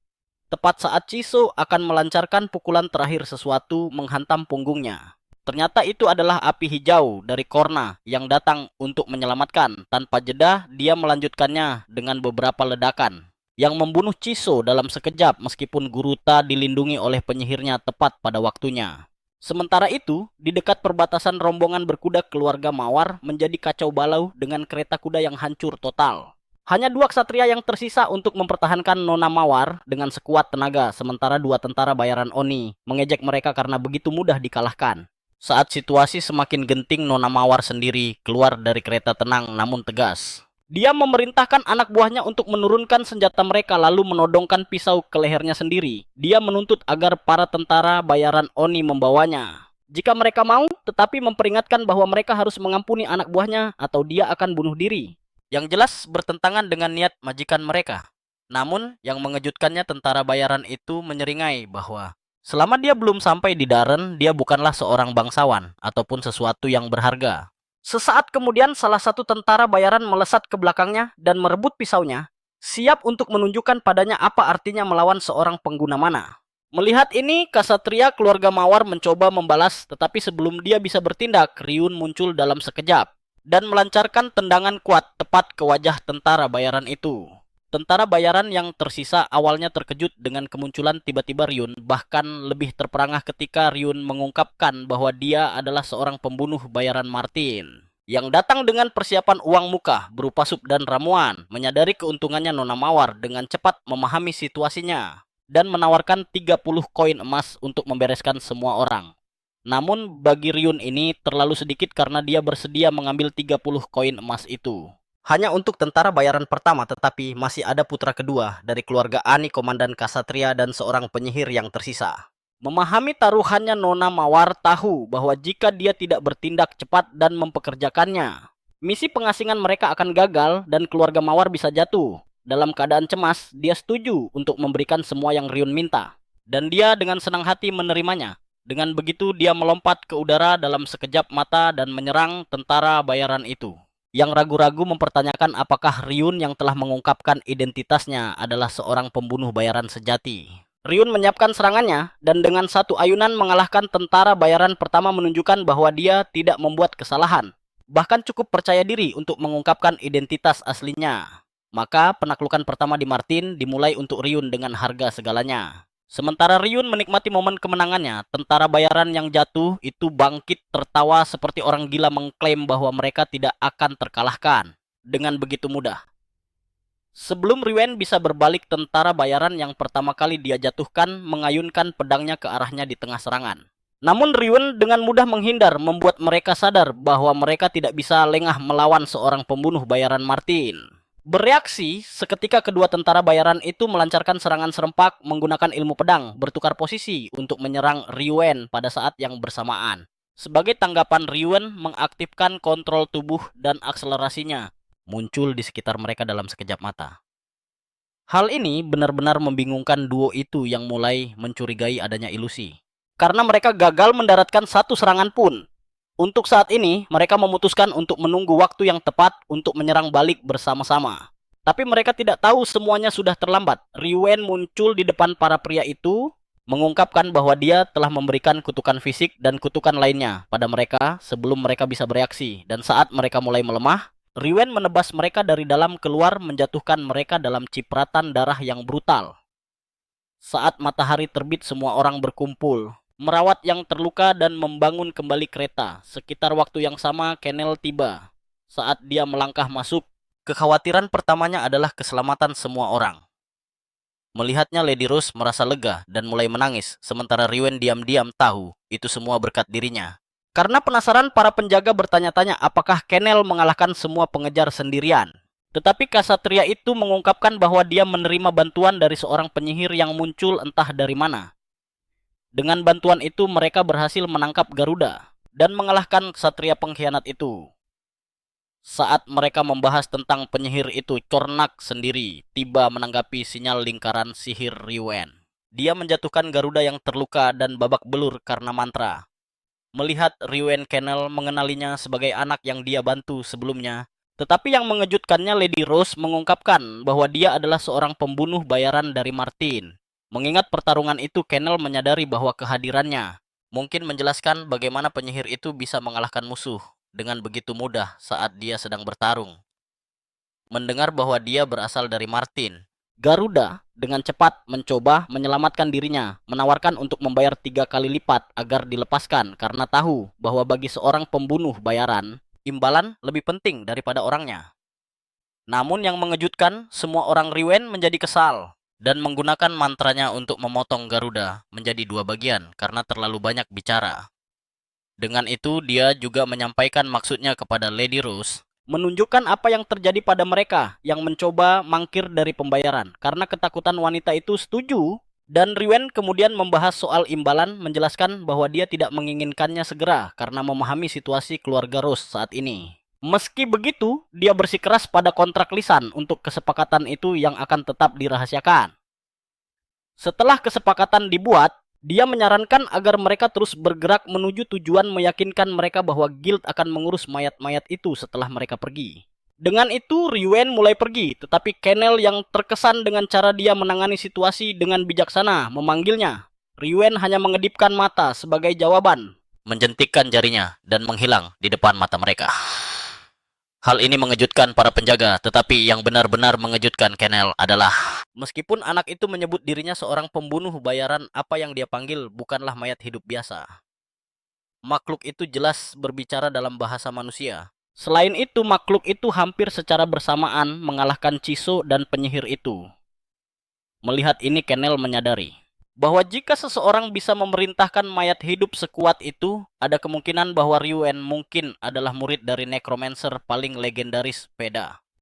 Tepat saat Chiso akan melancarkan pukulan terakhir, sesuatu menghantam punggungnya. Ternyata itu adalah api hijau dari Korna yang datang untuk menyelamatkan. Tanpa jeda, dia melanjutkannya dengan beberapa ledakan yang membunuh Chiso dalam sekejap, meskipun Guruta dilindungi oleh penyihirnya tepat pada waktunya. Sementara itu, di dekat perbatasan, rombongan berkuda keluarga Mawar menjadi kacau balau dengan kereta kuda yang hancur total. Hanya dua ksatria yang tersisa untuk mempertahankan Nona Mawar dengan sekuat tenaga, sementara dua tentara bayaran Oni mengejek mereka karena begitu mudah dikalahkan. Saat situasi semakin genting, Nona Mawar sendiri keluar dari kereta tenang namun tegas. Dia memerintahkan anak buahnya untuk menurunkan senjata mereka lalu menodongkan pisau ke lehernya sendiri. Dia menuntut agar para tentara bayaran Oni membawanya jika mereka mau, tetapi memperingatkan bahwa mereka harus mengampuni anak buahnya atau dia akan bunuh diri. Yang jelas bertentangan dengan niat majikan mereka. Namun yang mengejutkannya, tentara bayaran itu menyeringai bahwa selama dia belum sampai di Daren, dia bukanlah seorang bangsawan ataupun sesuatu yang berharga. Sesaat kemudian, salah satu tentara bayaran melesat ke belakangnya dan merebut pisaunya, siap untuk menunjukkan padanya apa artinya melawan seorang pengguna mana. Melihat ini, Ksatria keluarga Mawar mencoba membalas, tetapi sebelum dia bisa bertindak, Ryun muncul dalam sekejap dan melancarkan tendangan kuat tepat ke wajah tentara bayaran itu. Tentara bayaran yang tersisa awalnya terkejut dengan kemunculan tiba-tiba Ryun, bahkan lebih terperangah ketika Ryun mengungkapkan bahwa dia adalah seorang pembunuh bayaran Martin yang datang dengan persiapan uang muka berupa sup dan ramuan. Menyadari keuntungannya, Nona Mawar dengan cepat memahami situasinya dan menawarkan 30 koin emas untuk membereskan semua orang. Namun bagi Ryun ini terlalu sedikit karena dia bersedia mengambil 30 koin emas itu hanya untuk tentara bayaran pertama, tetapi masih ada putra kedua dari keluarga Ani, komandan Ksatria, dan seorang penyihir yang tersisa. Memahami taruhannya, Nona Mawar tahu bahwa jika dia tidak bertindak cepat dan mempekerjakannya, misi pengasingan mereka akan gagal dan keluarga Mawar bisa jatuh. Dalam keadaan cemas, dia setuju untuk memberikan semua yang Ryun minta, dan dia dengan senang hati menerimanya. Dengan begitu, dia melompat ke udara dalam sekejap mata dan menyerang tentara bayaran itu, yang ragu-ragu mempertanyakan apakah Ryun yang telah mengungkapkan identitasnya adalah seorang pembunuh bayaran sejati. Ryun menyiapkan serangannya dan dengan satu ayunan mengalahkan tentara bayaran pertama, menunjukkan bahwa dia tidak membuat kesalahan, bahkan cukup percaya diri untuk mengungkapkan identitas aslinya. Maka penaklukan pertama di Martin dimulai untuk Ryun dengan harga segalanya. Sementara Ryun menikmati momen kemenangannya, tentara bayaran yang jatuh itu bangkit tertawa seperti orang gila, mengklaim bahwa mereka tidak akan terkalahkan dengan begitu mudah. Sebelum Ryuen bisa berbalik, tentara bayaran yang pertama kali dia jatuhkan mengayunkan pedangnya ke arahnya di tengah serangan. Namun Ryuen dengan mudah menghindar, membuat mereka sadar bahwa mereka tidak bisa lengah melawan seorang pembunuh bayaran Martin. Bereaksi, seketika kedua tentara bayaran itu melancarkan serangan serempak menggunakan ilmu pedang, bertukar posisi untuk menyerang Ryuen pada saat yang bersamaan. Sebagai tanggapan, Ryuen mengaktifkan kontrol tubuh dan akselerasinya. muncul di sekitar mereka dalam sekejap mata. Hal ini benar-benar membingungkan duo itu yang mulai mencurigai adanya ilusi. Karena mereka gagal mendaratkan satu serangan pun. Untuk saat ini, mereka memutuskan untuk menunggu waktu yang tepat untuk menyerang balik bersama-sama. Tapi mereka tidak tahu semuanya sudah terlambat. Riwen muncul di depan para pria itu, mengungkapkan bahwa dia telah memberikan kutukan fisik dan kutukan lainnya pada mereka sebelum mereka bisa bereaksi. Dan saat mereka mulai melemah, Riwen menebas mereka dari dalam keluar, menjatuhkan mereka dalam cipratan darah yang brutal. Saat matahari terbit, semua orang berkumpul merawat yang terluka dan membangun kembali kereta. Sekitar waktu yang sama, Kenel tiba. Saat dia melangkah masuk, kekhawatiran pertamanya adalah keselamatan semua orang. Melihatnya, Lady Rose merasa lega dan mulai menangis, sementara Riwen diam-diam tahu itu semua berkat dirinya. Karena penasaran, para penjaga bertanya-tanya apakah Kenel mengalahkan semua pengejar sendirian. Tetapi Ksatria itu mengungkapkan bahwa dia menerima bantuan dari seorang penyihir yang muncul entah dari mana. Dengan bantuan itu mereka berhasil menangkap Garuda dan mengalahkan ksatria pengkhianat itu. Saat mereka membahas tentang penyihir itu, Cornak sendiri tiba menanggapi sinyal lingkaran sihir Riwen. Dia menjatuhkan Garuda yang terluka dan babak belur karena mantra. Melihat Riwen, Kenel mengenalinya sebagai anak yang dia bantu sebelumnya. Tetapi yang mengejutkannya, Lady Rose mengungkapkan bahwa dia adalah seorang pembunuh bayaran dari Martin. Mengingat pertarungan itu, Kenel menyadari bahwa kehadirannya mungkin menjelaskan bagaimana penyihir itu bisa mengalahkan musuh dengan begitu mudah saat dia sedang bertarung. Mendengar bahwa dia berasal dari Martin, Garuda dengan cepat mencoba menyelamatkan dirinya, menawarkan untuk membayar 3 kali lipat agar dilepaskan karena tahu bahwa bagi seorang pembunuh bayaran, imbalan lebih penting daripada orangnya. Namun yang mengejutkan, semua orang Riwen menjadi kesal dan menggunakan mantranya untuk memotong Garuda menjadi 2 bagian karena terlalu banyak bicara. Dengan itu, dia juga menyampaikan maksudnya kepada Lady Rose, menunjukkan apa yang terjadi pada mereka yang mencoba mangkir dari pembayaran. Karena ketakutan wanita itu setuju, dan Riwen kemudian membahas soal imbalan, menjelaskan bahwa dia tidak menginginkannya segera karena memahami situasi keluarga Rose saat ini. Meski begitu, dia bersikeras pada kontrak lisan untuk kesepakatan itu yang akan tetap dirahasiakan. Setelah kesepakatan dibuat, dia menyarankan agar mereka terus bergerak menuju tujuan, meyakinkan mereka bahwa guild akan mengurus mayat-mayat itu setelah mereka pergi. Dengan itu, Riwen mulai pergi, tetapi Kenel yang terkesan dengan cara dia menangani situasi dengan bijaksana memanggilnya. Riwen hanya mengedipkan mata sebagai jawaban, menjentikkan jarinya dan menghilang di depan mata mereka. Hal ini mengejutkan para penjaga, tetapi yang benar-benar mengejutkan Kenel adalah meskipun anak itu menyebut dirinya seorang pembunuh bayaran, apa yang dia panggil bukanlah mayat hidup biasa. Makhluk itu jelas berbicara dalam bahasa manusia. Selain itu, makhluk itu hampir secara bersamaan mengalahkan Ciso dan penyihir itu. Melihat ini, Kenel menyadari bahwa jika seseorang bisa memerintahkan mayat hidup sekuat itu, ada kemungkinan bahwa Riwen mungkin adalah murid dari necromancer paling legendaris Veda.